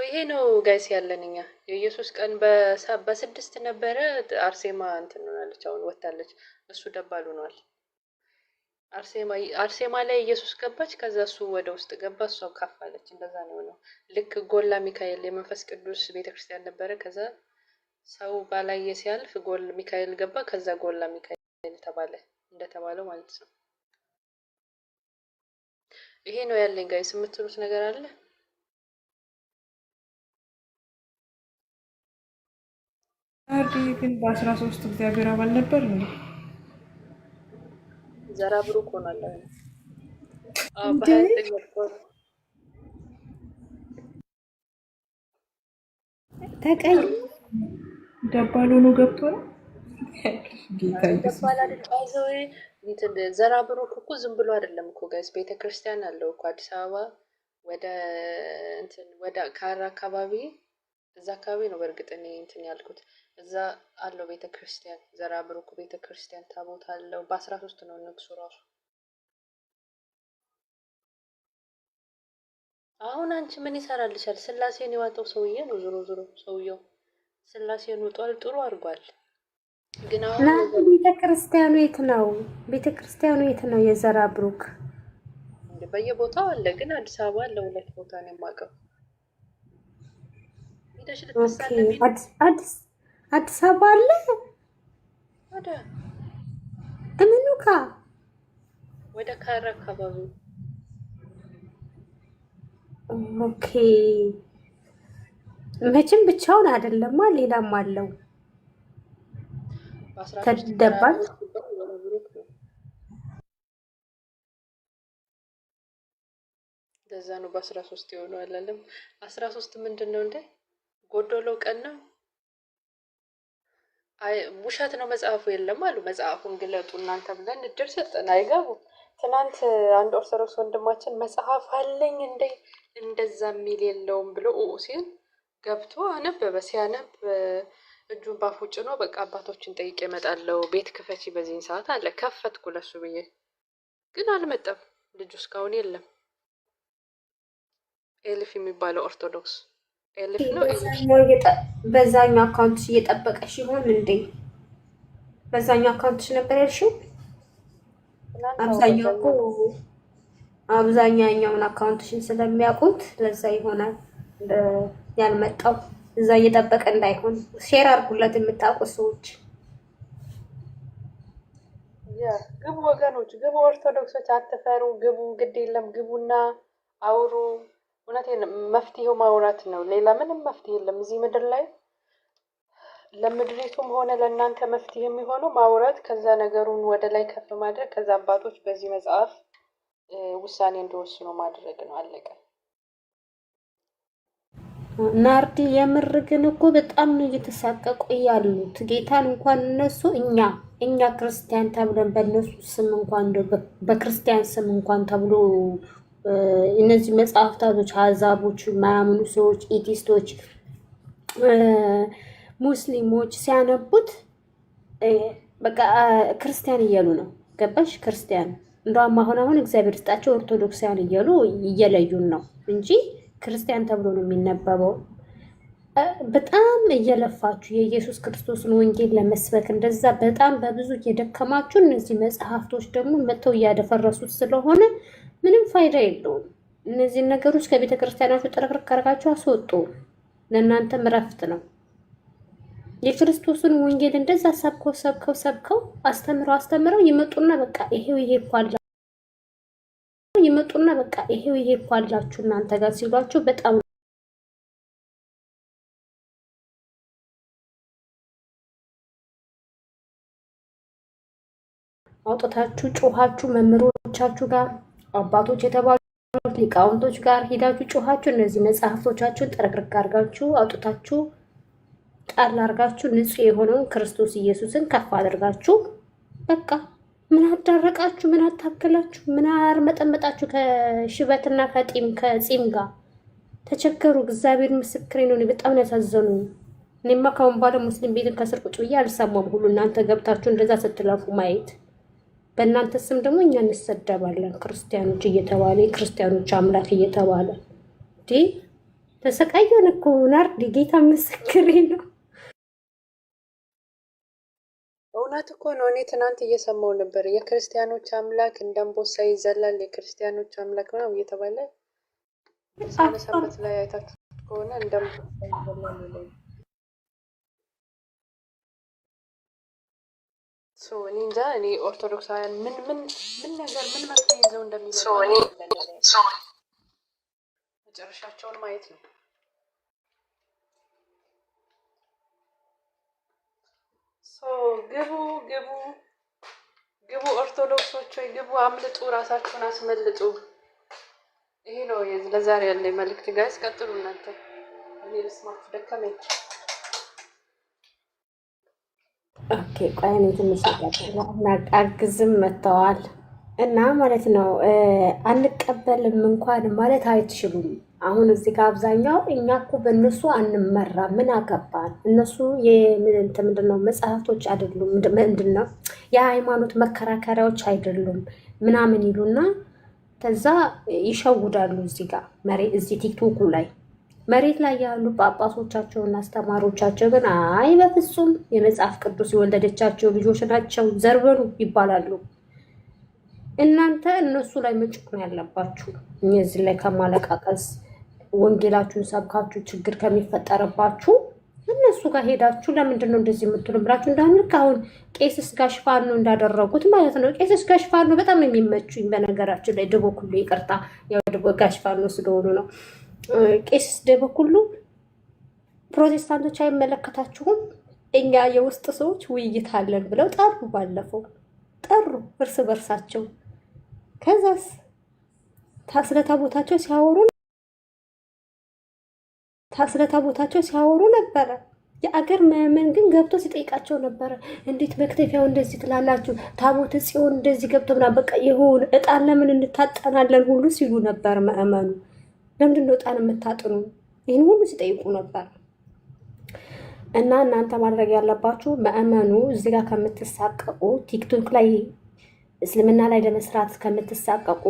ይሄ ነው ጋይስ ያለን እኛ። የኢየሱስ ቀን በ6 ነበረ። አርሴማ እንትን ሆናለች፣ አሁን ወጣለች። እሱ ደባል ሆኗል። አርሴማ ላይ ኢየሱስ ገባች፣ ከዛ እሱ ወደ ውስጥ ገባ፣ እሷ ካፋለች። እንደዛ ነው ነው። ልክ ጎላ ሚካኤል የመንፈስ ቅዱስ ቤተክርስቲያን ነበረ። ከዛ ሰው ባላየ ሲያልፍ ጎል ሚካኤል ገባ፣ ከዛ ጎላ ሚካኤል ተባለ፣ እንደተባለው ማለት ነው። ይሄ ነው ያለኝ ጋይስ። የምትሉት ነገር አለ? ናርዲ ግን በ13 እግዚአብሔር አባል ነበር እንዴ? ዘራ ብሩክ ሆኗል። ተቀይ ደባል ሆኖ ገብቶ ነው ጌታ ዘራ ብሩክ እኮ ዝም ብሎ አይደለም እኮ ጋይስ። ቤተክርስቲያን አለው እኮ አዲስ አበባ ወደ ካራ አካባቢ፣ እዛ አካባቢ ነው በእርግጥ እኔ እንትን ያልኩት። እዛ አለው ቤተክርስቲያን፣ ዘራ ብሩክ ቤተክርስቲያን ታቦት አለው። በ13 ነው ንግሱ ራሱ። አሁን አንቺ ምን ይሰራልሻል? ስላሴን የዋጠው ሰውዬ ነው። ዞሮ ሰውየው ስላሴን ውጧል፣ ጥሩ አድርጓል። ግን አሁን ቤተክርስቲያኑ የት ነው? ቤተክርስቲያኑ የት ነው? የዘራ ብሩክ በየቦታው አለ፣ ግን አዲስ አበባ አለ 2 ቦታ ነው የማውቀው። ሄደሽ ልትሳለሚ አዲስ አበባ አለ ወደ እምኑካ ወደ ካራ አካባቢ። ኦኬ መቼም ብቻውን አይደለማ፣ ሌላም አለው። ተደባል ለዛ ነው በ13 የሆነው አላለም። 13 ምንድን ነው እንዴ? ጎዶሎ ቀን ነው። ውሸት ነው መጽሐፉ የለም አሉ። መጽሐፉን ግለጡ እናንተ ብለን እድል ሰጠን፣ አይገቡ። ትናንት አንድ ኦርቶዶክስ ወንድማችን መጽሐፍ አለኝ እንደዛ የሚል የለውም ብሎ ሲል ገብቶ አነበበ። ሲያነብ እጁን ባፉ ጭኖ በቃ አባቶችን ጠይቄ እመጣለሁ፣ ቤት ክፈቺ በዚህን ሰዓት አለ። ከፈትኩ ለሱ ብዬ፣ ግን አልመጣም ልጁ እስካሁን የለም። ኤልፍ የሚባለው ኦርቶዶክስ ኤልፍ ነው። በዛኛው አካውንትሽ እየጠበቀሽ ይሆን እንዴ? በዛኛው አካውንትሽ ነበር ያልሽው? አብዛኛውን አካውንትሽን ስለሚያውቁት ለዛ ይሆናል ያልመጣው። እዛ እየጠበቀ እንዳይሆን ሼር አድርጉለት የምታውቁ ሰዎች። ግቡ ወገኖች፣ ግቡ ኦርቶዶክሶች፣ አትፈሩ፣ ግቡ። ግድ የለም ግቡና አውሩ። እውነቴን መፍትሄው ማውራት ነው። ሌላ ምንም መፍትሄ የለም እዚህ ምድር ላይ። ለምድሪቱም ሆነ ለእናንተ መፍትሄ የሚሆነው ማውራት፣ ከዛ ነገሩን ወደ ላይ ከፍ ማድረግ፣ ከዛ አባቶች በዚህ መጽሐፍ ውሳኔ እንዲወስኑ ማድረግ ነው። አለቀ። ናርዲ የምር ግን እኮ በጣም ነው እየተሳቀቁ ያሉት። ጌታን እንኳን እነሱ እኛ ክርስቲያን ተብለን በእነሱ ስም እንኳን በክርስቲያን ስም እንኳን ተብሎ እነዚህ መጽሐፍታቶች አሕዛቦች ማያምኑ ሰዎች ኤቲስቶች ሙስሊሞች ሲያነቡት በቃ ክርስቲያን እያሉ ነው። ገባሽ? ክርስቲያን እንደውም አሁን እግዚአብሔር ይስጣቸው ኦርቶዶክሳውያን እያሉ እየለዩን ነው እንጂ ክርስቲያን ተብሎ ነው የሚነበበው። በጣም እየለፋችሁ የኢየሱስ ክርስቶስን ወንጌል ለመስበክ እንደዛ በጣም በብዙ እየደከማችሁ እነዚህ መጽሐፍቶች ደግሞ መጥተው እያደፈረሱት ስለሆነ ምንም ፋይዳ የለውም። እነዚህን ነገሮች ከቤተ ክርስቲያናችሁ ጥርቅርቅ አድርጋችሁ አስወጡ። ለእናንተም እረፍት ነው። የክርስቶስን ወንጌል እንደዛ ሰብከው አስተምረው ይመጡና በቃ ይሄው ይሄ እኮ አላችሁ እናንተ ጋር ሲሏችሁ በጣም አውጥታችሁ ጮሃችሁ መምህሮቻችሁ ጋር አባቶች የተባሉት ሊቃውንቶች ጋር ሄዳችሁ ጮሃችሁ እነዚህ መጽሐፍቶቻችሁን ጥርቅርቅ አድርጋችሁ አውጥታችሁ ጣል አድርጋችሁ ንጹህ የሆነውን ክርስቶስ ኢየሱስን ከፍ አድርጋችሁ በቃ ምን አዳረቃችሁ? ምን አታከላችሁ? ምን አርመጠመጣችሁ? ከሽበትና ከጺም ጋር ተቸገሩ። እግዚአብሔር ምስክሬ ነው። በጣም ነው ያሳዘኑኝ። እኔማ ካሁን በኋላ ሙስሊም ቤትን ከስር ቁጭ ብዬ አልሰማም። ሁሉ እናንተ ገብታችሁ እንደዛ ስትለፉ ማየት፣ በእናንተ ስም ደግሞ እኛ እንሰደባለን ክርስቲያኖች እየተባለ የክርስቲያኖች አምላክ እየተባለ ተሰቃየን እኮ ናርዲ። ጌታ ምስክሬ ነው። እውነት እኮ ነው። እኔ ትናንት እየሰማው ነበር። የክርስቲያኖች አምላክ እንደ አንበሳ ይዘላል፣ የክርስቲያኖች አምላክ ነው እየተባለ ሳነሳበት ላይ አይታችሁ ከሆነ እንደ አንበሳ ይዘላል ይላል። እኔ እንጃ። እኔ ኦርቶዶክሳውያን ምን ነገር ምን መፍትሄ ይዘው እንደሚመጡ መጨረሻቸውን ማየት ነው። ግቡ ኦርቶዶክሶች ወይ ግቡ፣ አምልጡ፣ ራሳችሁን አስመልጡ። ይሄ ነው ለዛሬ ያለ መልእክት። ጋይስ ቀጥሉ እናንተ። እኔ ልስማችሁ ደከመኝ። ኦኬ ቆይ እኔ ትንሽ አግዝም መጥተዋል እና ማለት ነው አንቀበልም እንኳን ማለት አይችሉም። አሁን እዚህ ጋር አብዛኛው እኛ እኮ በእነሱ አንመራ ምን አገባን? እነሱ ምንድነው መጽሐፍቶች አይደሉም፣ ምንድነው የሃይማኖት መከራከሪያዎች አይደሉም ምናምን ይሉና ከዛ ይሸውዳሉ። እዚህ ጋር እዚህ ቲክቶኩ ላይ መሬት ላይ ያሉ ጳጳሶቻቸውና አስተማሪዎቻቸው ግን አይ በፍጹም የመጽሐፍ ቅዱስ የወለደቻቸው ልጆች ናቸው ዘርበሉ ይባላሉ። እናንተ እነሱ ላይ መጮህ ነው ያለባችሁ። እዚህ ላይ ከማለቃቀስ ወንጌላችሁን ሰብካችሁ ችግር ከሚፈጠርባችሁ እነሱ ጋር ሄዳችሁ ለምንድን ነው እንደዚህ የምትሉ ብላችሁ እንዳንልክ አሁን ቄስስ ጋሽፋኖ እንዳደረጉት ማለት ነው። ቄስስ ጋሽፋኖ በጣም ነው የሚመቹኝ በነገራችን ላይ ደቦ ኩሉ ይቅርታ፣ ያው ደቦ ጋሽፋኖ ስለሆኑ ነው። ቄስስ ደቦ ኩሉ ፕሮቴስታንቶች አይመለከታችሁም፣ እኛ የውስጥ ሰዎች ውይይት አለን ብለው ጠሩ። ባለፈው ጠሩ እርስ በርሳቸው። ከዛስ ስለ ታቦታቸው ሲያወሩ ነበረ። የአገር ምዕመን ግን ገብቶ ሲጠይቃቸው ነበረ። እንዴት መክተፊያው እንደዚህ ትላላችሁ? ታቦተ ጽዮን እንደዚህ ገብቶ ምናምን በቃ ይሁን እጣን ለምን እንታጠናለን ሁሉ ሲሉ ነበር ምዕመኑ። ለምንድን ነው እጣን የምታጥኑ? ይህን ሁሉ ሲጠይቁ ነበር። እና እናንተ ማድረግ ያለባችሁ ምዕመኑ እዚህ ጋር ከምትሳቀቁ ቲክቶክ ላይ እስልምና ላይ ለመስራት ከምትሳቀቁ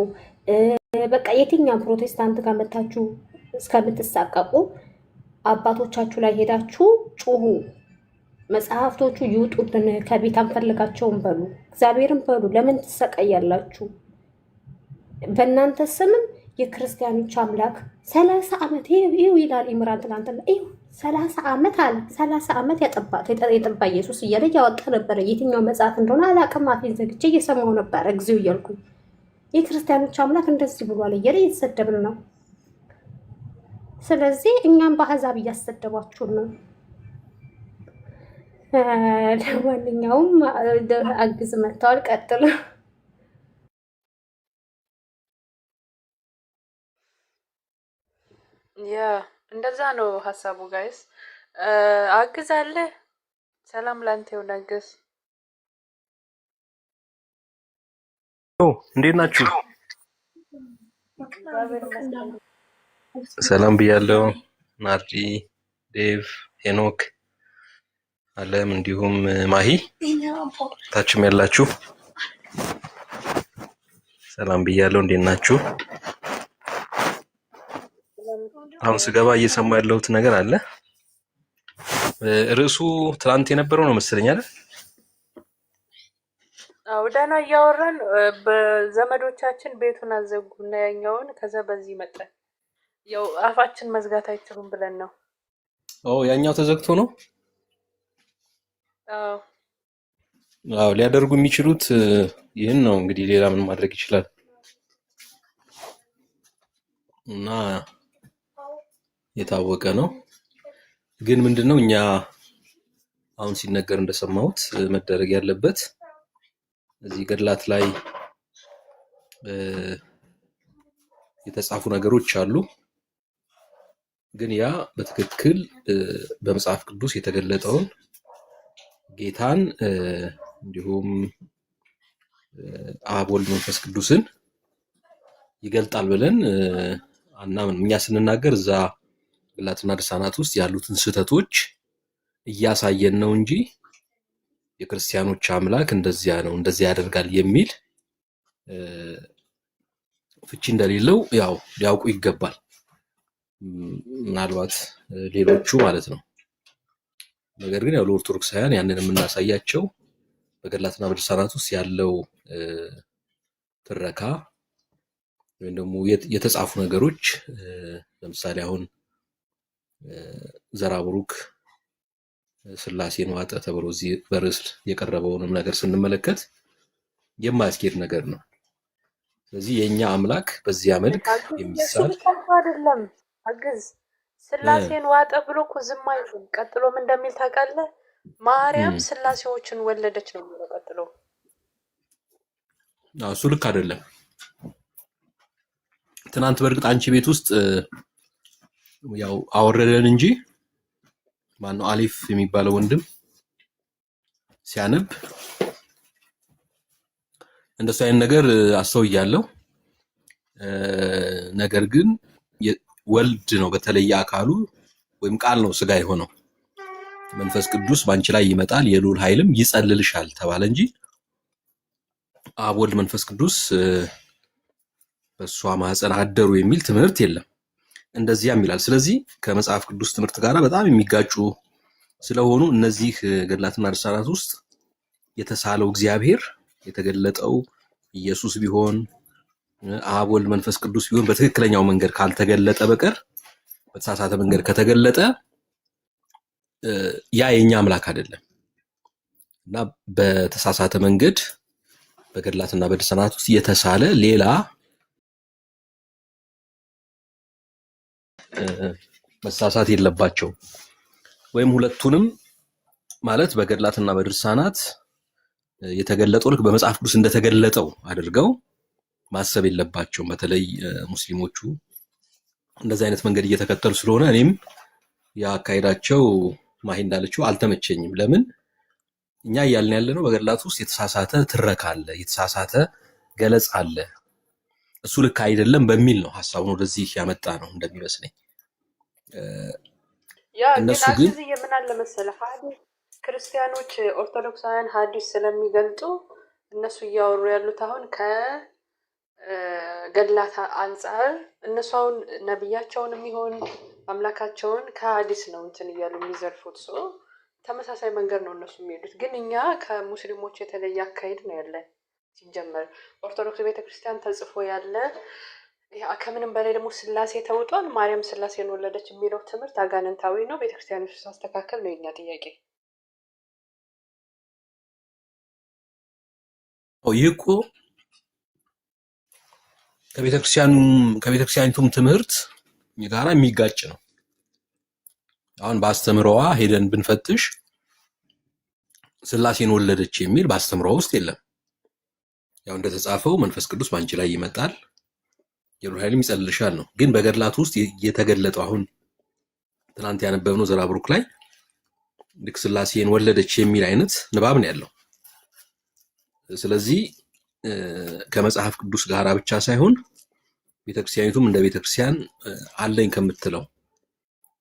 በቃ የትኛው ፕሮቴስታንት ጋር መታችሁ እስከምትሳቀቁ አባቶቻችሁ ላይ ሄዳችሁ ጩሁ። መጽሐፍቶቹ ይውጡልን፣ ከቤት አንፈልጋቸውም በሉ፣ እግዚአብሔርን በሉ። ለምን ትሰቃያላችሁ? በእናንተ ስምም የክርስቲያኖች አምላክ 30 ዓመት ይኸው ይላል ኢምራን ትናንትና። ይኸው 30 ዓመት አለ 30 ዓመት የጠባ ኢየሱስ እያለ እያወጣ ነበረ። የትኛው መጽሐፍ እንደሆነ አላውቅም። አፌን ዘግቼ እየሰማሁ ነበረ እግዚኦ እያልኩኝ። የክርስቲያኖች አምላክ እንደዚህ ብሏል እያለ እየተሰደብን ነው። ስለዚህ እኛም በአሕዛብ እያሰደባችሁን ነው። ለማንኛውም አግዝ መጥተዋል። ቀጥሉ። ያ እንደዛ ነው ሀሳቡ ጋይስ። አግዝ አለ። ሰላም ላንተ ይሁን አግዝ። እንዴት ናችሁ? ሰላም ብያለሁ። ናርዲ፣ ዴቭ፣ ሄኖክ፣ አለም እንዲሁም ማሂ ታችም ያላችሁ ሰላም ብያለሁ። እንዴት ናችሁ? አሁን ስገባ እየሰማ ያለሁት ነገር አለ። ርዕሱ ትናንት የነበረው ነው መሰለኝ አይደል? አዎ ደህና እያወራን በዘመዶቻችን ቤቱን አዘጉና ያኛውን ከዛ በዚህ መጠን ያው አፋችን መዝጋት አይችሉም ብለን ነው። ያኛው ተዘግቶ ነው። አዎ ሊያደርጉ የሚችሉት ይህን ነው እንግዲህ፣ ሌላ ምን ማድረግ ይችላል? እና የታወቀ ነው። ግን ምንድነው እኛ አሁን ሲነገር እንደሰማሁት መደረግ ያለበት እዚህ ገድላት ላይ የተጻፉ ነገሮች አሉ። ግን ያ በትክክል በመጽሐፍ ቅዱስ የተገለጠውን ጌታን እንዲሁም አብ ወልድ መንፈስ ቅዱስን ይገልጣል ብለን አናምን። እኛ ስንናገር እዛ ገድላትና ድርሳናት ውስጥ ያሉትን ስህተቶች እያሳየን ነው እንጂ የክርስቲያኖች አምላክ እንደዚያ ነው እንደዚያ ያደርጋል የሚል ፍቺ እንደሌለው ያው ሊያውቁ ይገባል። ምናልባት ሌሎቹ ማለት ነው። ነገር ግን ያው ለኦርቶዶክሳውያን ያንን የምናሳያቸው በገድላትና በድርሳናት ውስጥ ያለው ትረካ ወይም ደግሞ የተጻፉ ነገሮች ለምሳሌ አሁን ዘራብሩክ ሥላሴን ዋጠ ተብሎ እዚህ በርዕስ የቀረበውንም ነገር ስንመለከት የማያስኬድ ነገር ነው። ስለዚህ የኛ አምላክ በዚያ መልክ የሚሳል አይደለም። አግዝ ሥላሴን ዋጠ ብሎ እኮ ዝም አይልም። ቀጥሎ ምን እንደሚል ታውቃለህ? ማርያም ሥላሴዎችን ወለደች ነው የሚለው ቀጥሎ። እሱ ልክ አይደለም። ትናንት በእርግጥ አንቺ ቤት ውስጥ ያው አወረደን እንጂ ማነው አሊፍ የሚባለው ወንድም ሲያነብ እንደሱ አይነት ነገር አስተውያለሁ። ነገር ግን ወልድ ነው በተለየ አካሉ ወይም ቃል ነው ስጋ የሆነው። መንፈስ ቅዱስ ባንቺ ላይ ይመጣል የልዑል ኃይልም ይጸልልሻል ተባለ እንጂ አብ ወልድ መንፈስ ቅዱስ በእሷ ማህፀን አደሩ የሚል ትምህርት የለም። እንደዚያም ይላል። ስለዚህ ከመጽሐፍ ቅዱስ ትምህርት ጋር በጣም የሚጋጩ ስለሆኑ እነዚህ ገድላትና ድርሳናት ውስጥ የተሳለው እግዚአብሔር የተገለጠው ኢየሱስ ቢሆን አብ ወልድ መንፈስ ቅዱስ ቢሆን በትክክለኛው መንገድ ካልተገለጠ በቀር በተሳሳተ መንገድ ከተገለጠ ያ የኛ አምላክ አይደለም እና በተሳሳተ መንገድ በገድላትና በድርሳናት ውስጥ የተሳለ ሌላ መሳሳት የለባቸው ወይም ሁለቱንም ማለት በገድላትና በድርሳናት የተገለጠው ልክ በመጽሐፍ ቅዱስ እንደተገለጠው አድርገው ማሰብ የለባቸውም። በተለይ ሙስሊሞቹ እንደዚህ አይነት መንገድ እየተከተሉ ስለሆነ እኔም ያካሄዳቸው ማሂ እንዳለችው አልተመቸኝም። ለምን እኛ እያልን ያለነው በገድላት ውስጥ የተሳሳተ ትረካ አለ፣ የተሳሳተ ገለጻ አለ፣ እሱ ልክ አይደለም በሚል ነው ሐሳቡን ወደዚህ ያመጣ ነው እንደሚመስለኝ። ያ እነሱ ግን ግን የምን አለ መሰለህ ሐዲስ ክርስቲያኖች ኦርቶዶክሳውያን ሐዲስ ስለሚገልጡ እነሱ እያወሩ ያሉት አሁን ከገድላት አንጻር እነሱ አሁን ነብያቸውን የሚሆን አምላካቸውን ከሐዲስ ነው እንትን እያሉ የሚዘርፉት። ተመሳሳይ መንገድ ነው እነሱ የሚሄዱት። ግን እኛ ከሙስሊሞች የተለየ አካሄድ ነው ያለን። ሲጀመር ኦርቶዶክስ ቤተክርስቲያን ተጽፎ ያለ ከምንም በላይ ደግሞ ሥላሴ ተውጧል። ማርያም ሥላሴን ወለደች የሚለው ትምህርት አጋንንታዊ ነው። ቤተክርስቲያን ውስጥ አስተካከል ነው የኛ ጥያቄ። ይህ እኮ ከቤተክርስቲያኒቱም ትምህርት ጋራ የሚጋጭ ነው። አሁን በአስተምሮዋ ሄደን ብንፈትሽ ሥላሴን ወለደች የሚል በአስተምሮዋ ውስጥ የለም። ያው እንደተጻፈው መንፈስ ቅዱስ ባንቺ ላይ ይመጣል የልዑል ኃይልም ይጸልልሻል ነው። ግን በገድላት ውስጥ የተገለጠው አሁን ትናንት ያነበብነው ዘራብሩክ ላይ ልክ ሥላሴን ወለደች የሚል አይነት ንባብ ነው ያለው። ስለዚህ ከመጽሐፍ ቅዱስ ጋር ብቻ ሳይሆን ቤተክርስቲያኒቱም እንደ ቤተክርስቲያን አለኝ ከምትለው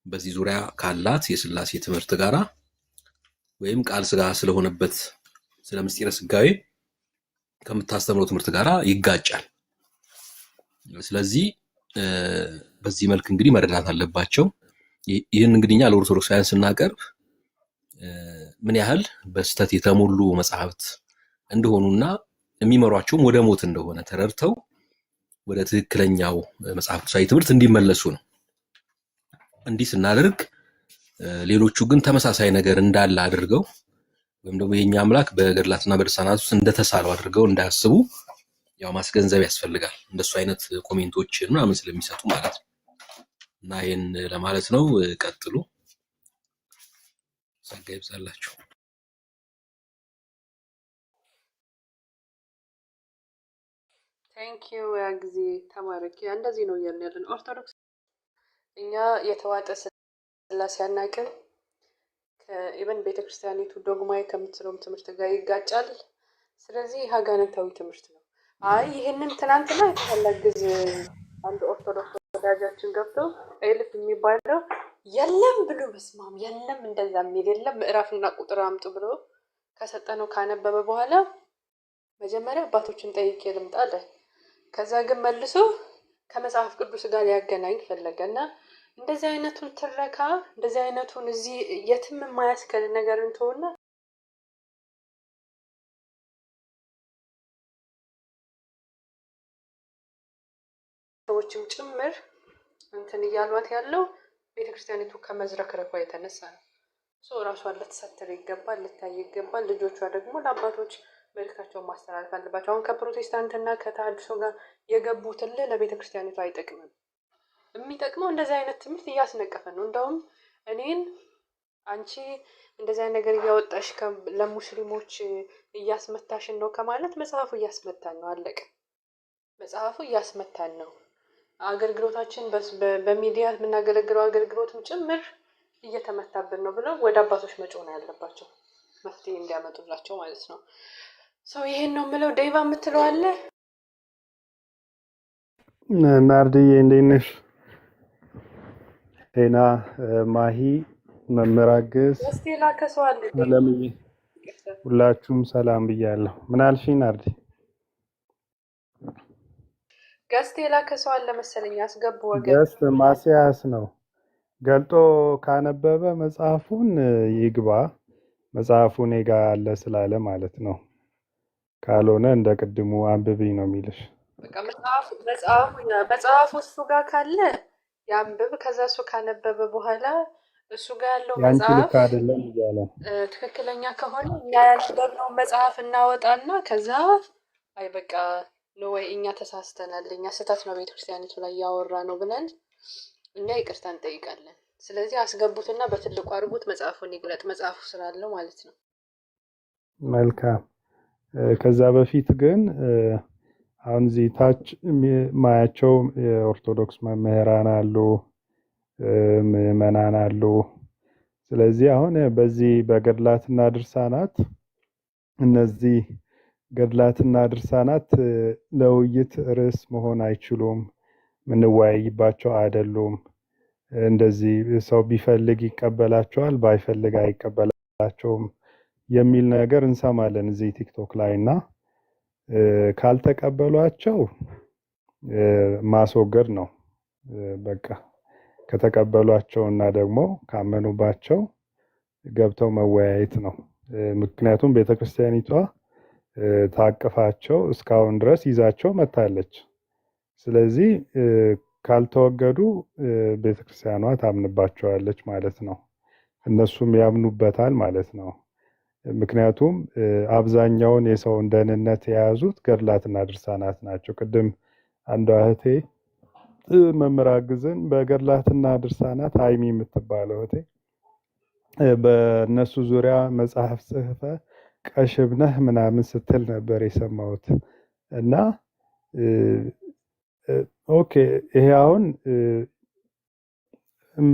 በዚህ ዙሪያ ካላት የሥላሴ ትምህርት ጋራ ወይም ቃል ስጋ ስለሆነበት ስለ ምስጢረ ስጋዌ ከምታስተምረው ትምህርት ጋራ ይጋጫል። ስለዚህ በዚህ መልክ እንግዲህ መረዳት አለባቸው። ይህን እንግዲህ እኛ ለኦርቶዶክሳውያን ስናቀርብ ምን ያህል በስተት የተሞሉ መጽሐፍት እንደሆኑና የሚመሯቸውም ወደ ሞት እንደሆነ ተረድተው ወደ ትክክለኛው መጽሐፍ ቅዱሳዊ ትምህርት እንዲመለሱ ነው። እንዲህ ስናደርግ ሌሎቹ ግን ተመሳሳይ ነገር እንዳለ አድርገው ወይም ደግሞ የኛ አምላክ በገድላትና በድርሳናት ውስጥ እንደተሳለው አድርገው እንዳያስቡ ያው ማስገንዘብ ያስፈልጋል። እንደሱ አይነት ኮሜንቶችን ምናምን ስለሚሰጡ ማለት ነው። እና ይሄን ለማለት ነው። ቀጥሉ። ጸጋ ይብዛላችሁ። ቴንክ ዩ። ያ ጊዜ ተማረክ። እንደዚህ ነው እያልን ያለን ኦርቶዶክስ እኛ የተዋጠ ስላሴ አናውቅም። ከኢቨን ቤተክርስቲያኒቱ ዶግማዊ ከምትለውም ትምህርት ጋር ይጋጫል። ስለዚህ ሀጋነንታዊ ትምህርት ነው። አይ ይሄንን ትናንትና የተፈለግዝ አንድ ኦርቶዶክስ ወዳጃችን ገብተው ኤልፍ የሚባለው የለም ብሎ በስማም የለም እንደዛ የሚል የለም ምዕራፍና ቁጥር አምጡ ብሎ ከሰጠነው ካነበበ በኋላ መጀመሪያ አባቶችን ጠይቄ ልምጣ አለ። ከዛ ግን መልሶ ከመጽሐፍ ቅዱስ ጋር ሊያገናኝ ፈለገና እንደዚህ አይነቱን ትረካ እንደዚህ አይነቱን እዚህ የትም የማያስከል ነገር እንተውና ሰዎችም ጭምር እንትን እያሏት ያለው ቤተክርስቲያኒቱ ከመዝረክረኳ የተነሳ ነው። ራሷን ልትሰትር ይገባል፣ ልታይ ይገባል። ልጆቿ ደግሞ ለአባቶች መልእክታቸውን ማስተላለፍ አለባቸው። አሁን ከፕሮቴስታንትና ከተሐድሶ ጋር የገቡትን ለቤተክርስቲያኒቱ አይጠቅምም። የሚጠቅመው እንደዚህ አይነት ትምህርት እያስነቀፈ ነው። እንደውም እኔን አንቺ እንደዚህ አይነት ነገር እያወጣሽ ለሙስሊሞች እያስመታሽን ነው ከማለት መጽሐፉ እያስመታን ነው። አለቀ። መጽሐፉ እያስመታን ነው። አገልግሎታችን በሚዲያ የምናገለግለው አገልግሎትም ጭምር እየተመታብን ነው ብለው ወደ አባቶች መጮህ ነው ያለባቸው፣ መፍትሄ እንዲያመጡላቸው ማለት ነው። ሰው ይሄን ነው የምለው። ዴቫ የምትለው አለ? ናርዲዬ እንዴት ነሽ? ጤና ማሂ መምራግስ ስቴላ ከሰው አለ? አለምዬ ሁላችሁም ሰላም ብያለሁ። ምን አልሽኝ ናርዲ? ገስቴላ ከሰው አለ መሰለኝ። አስገቡ ወገን። ገስት ማስያስ ነው ገልጦ ካነበበ መጽሐፉን ይግባ። መጽሐፉ እኔ ጋ አለ ስላለ ማለት ነው። ካልሆነ እንደ ቅድሙ አንብብኝ ነው የሚልሽ። በቃ መጽሐፉ እሱ ጋር ካለ ያንብብ። ከዛ እሱ ካነበበ በኋላ እሱ ጋር ያለው ያንቺ መጽሐፍ ልክ አይደለም እያለ ትክክለኛ ከሆነ እኛ ያነበብነው መጽሐፍ እናወጣና ከዛ አይ በቃ ነው ወይ እኛ ተሳስተናል፣ እኛ ስህተት ነው ቤተክርስቲያኒቱ ላይ ያወራ ነው ብለን እኛ ይቅርታ እንጠይቃለን። ስለዚህ አስገቡትና በትልቁ አድርጉት፣ መጽሐፉን ይግለጥ፣ መጽሐፉ ስላለው ማለት ነው። መልካም። ከዛ በፊት ግን አሁን እዚህ ታች ማያቸው የኦርቶዶክስ መምህራን አሉ፣ ምዕመናን አሉ። ስለዚህ አሁን በዚህ በገድላትና ድርሳናት እነዚህ ገድላትና ድርሳናት ለውይይት ርዕስ መሆን አይችሉም፣ ምንወያይባቸው አይደሉም። እንደዚህ ሰው ቢፈልግ ይቀበላቸዋል፣ ባይፈልግ አይቀበላቸውም የሚል ነገር እንሰማለን እዚህ ቲክቶክ ላይ እና ካልተቀበሏቸው ማስወገድ ነው በቃ። ከተቀበሏቸው እና ደግሞ ካመኑባቸው ገብተው መወያየት ነው። ምክንያቱም ቤተክርስቲያኒቷ ታቅፋቸው እስካሁን ድረስ ይዛቸው መታለች። ስለዚህ ካልተወገዱ ቤተክርስቲያኗ ታምንባቸዋለች ማለት ነው፣ እነሱም ያምኑበታል ማለት ነው። ምክንያቱም አብዛኛውን የሰውን ደህንነት የያዙት ገድላትና ድርሳናት ናቸው። ቅድም አንዷ እህቴ መምህራግዝን በገድላትና ድርሳናት ሀይሚ የምትባለው እህቴ በእነሱ ዙሪያ መጽሐፍ ጽህፈ ቀሽብነህ ምናምን ስትል ነበር የሰማሁት። እና ኦኬ ይሄ አሁን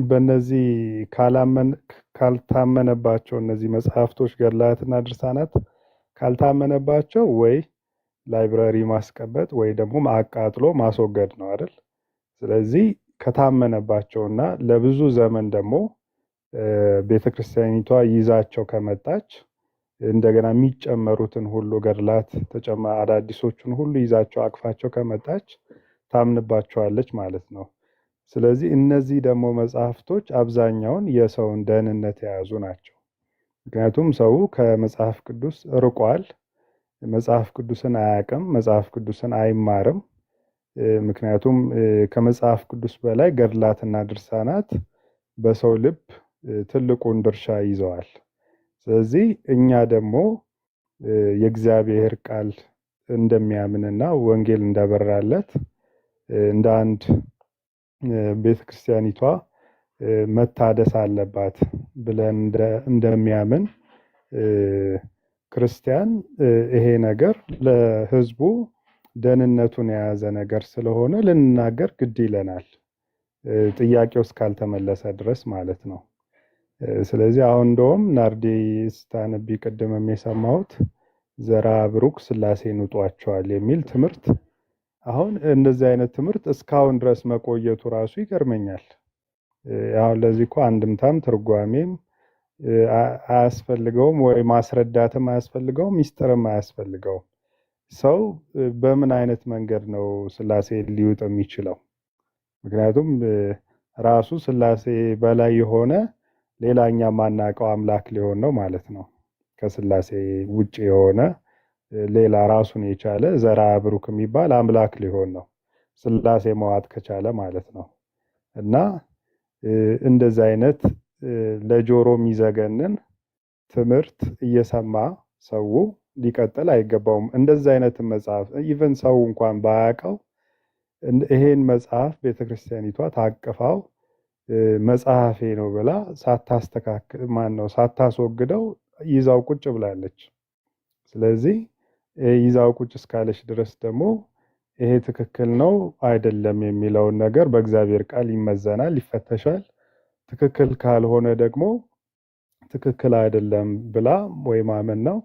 በእነዚህ ካልታመነባቸው እነዚህ መጽሐፍቶች ገድላትና ድርሳናት ካልታመነባቸው ወይ ላይብራሪ ማስቀመጥ ወይ ደግሞ አቃጥሎ ማስወገድ ነው አይደል? ስለዚህ ከታመነባቸውና ለብዙ ዘመን ደግሞ ቤተክርስቲያኒቷ ይዛቸው ከመጣች እንደገና የሚጨመሩትን ሁሉ ገድላት አዳዲሶቹን ሁሉ ይዛቸው አቅፋቸው ከመጣች ታምንባቸዋለች ማለት ነው። ስለዚህ እነዚህ ደግሞ መጽሐፍቶች አብዛኛውን የሰውን ደህንነት የያዙ ናቸው። ምክንያቱም ሰው ከመጽሐፍ ቅዱስ ርቋል። መጽሐፍ ቅዱስን አያውቅም፣ መጽሐፍ ቅዱስን አይማርም። ምክንያቱም ከመጽሐፍ ቅዱስ በላይ ገድላትና ድርሳናት በሰው ልብ ትልቁን ድርሻ ይዘዋል። ስለዚህ እኛ ደግሞ የእግዚአብሔር ቃል እንደሚያምንና ወንጌል እንዳበራለት እንደ አንድ ቤተክርስቲያኒቷ መታደስ አለባት ብለን እንደሚያምን ክርስቲያን ይሄ ነገር ለሕዝቡ ደህንነቱን የያዘ ነገር ስለሆነ ልንናገር ግድ ይለናል፣ ጥያቄው እስካልተመለሰ ድረስ ማለት ነው። ስለዚህ አሁን እንደውም ናርዲ ስታነቢ ቅድምም የሰማሁት ዘራ ብሩክ ስላሴን ውጧቸዋል የሚል ትምህርት፣ አሁን እንደዚህ አይነት ትምህርት እስካሁን ድረስ መቆየቱ ራሱ ይገርመኛል። አሁን ለዚህ እኮ አንድምታም ትርጓሜም አያስፈልገውም፣ ወይ ማስረዳትም አያስፈልገውም፣ ሚስጥርም አያስፈልገውም። ሰው በምን አይነት መንገድ ነው ስላሴ ሊውጥ የሚችለው? ምክንያቱም ራሱ ስላሴ በላይ የሆነ ሌላኛ ማናውቀው አምላክ ሊሆን ነው ማለት ነው። ከስላሴ ውጭ የሆነ ሌላ ራሱን የቻለ ዘራ ብሩክ የሚባል አምላክ ሊሆን ነው ስላሴ መዋጥ ከቻለ ማለት ነው። እና እንደዚህ አይነት ለጆሮ የሚዘገንን ትምህርት እየሰማ ሰው ሊቀጥል አይገባውም። እንደዚህ አይነት መጽሐፍ ኢቨን ሰው እንኳን ባያውቀው ይሄን መጽሐፍ ቤተክርስቲያኒቷ ታቅፋው መጽሐፌ ነው ብላ ሳታስተካክል ሳታስወግደው ይዛው ቁጭ ብላለች። ስለዚህ ይዛው ቁጭ እስካለች ድረስ ደግሞ ይሄ ትክክል ነው አይደለም የሚለውን ነገር በእግዚአብሔር ቃል ይመዘናል፣ ይፈተሻል። ትክክል ካልሆነ ደግሞ ትክክል አይደለም ብላ ወይ ማመን ነው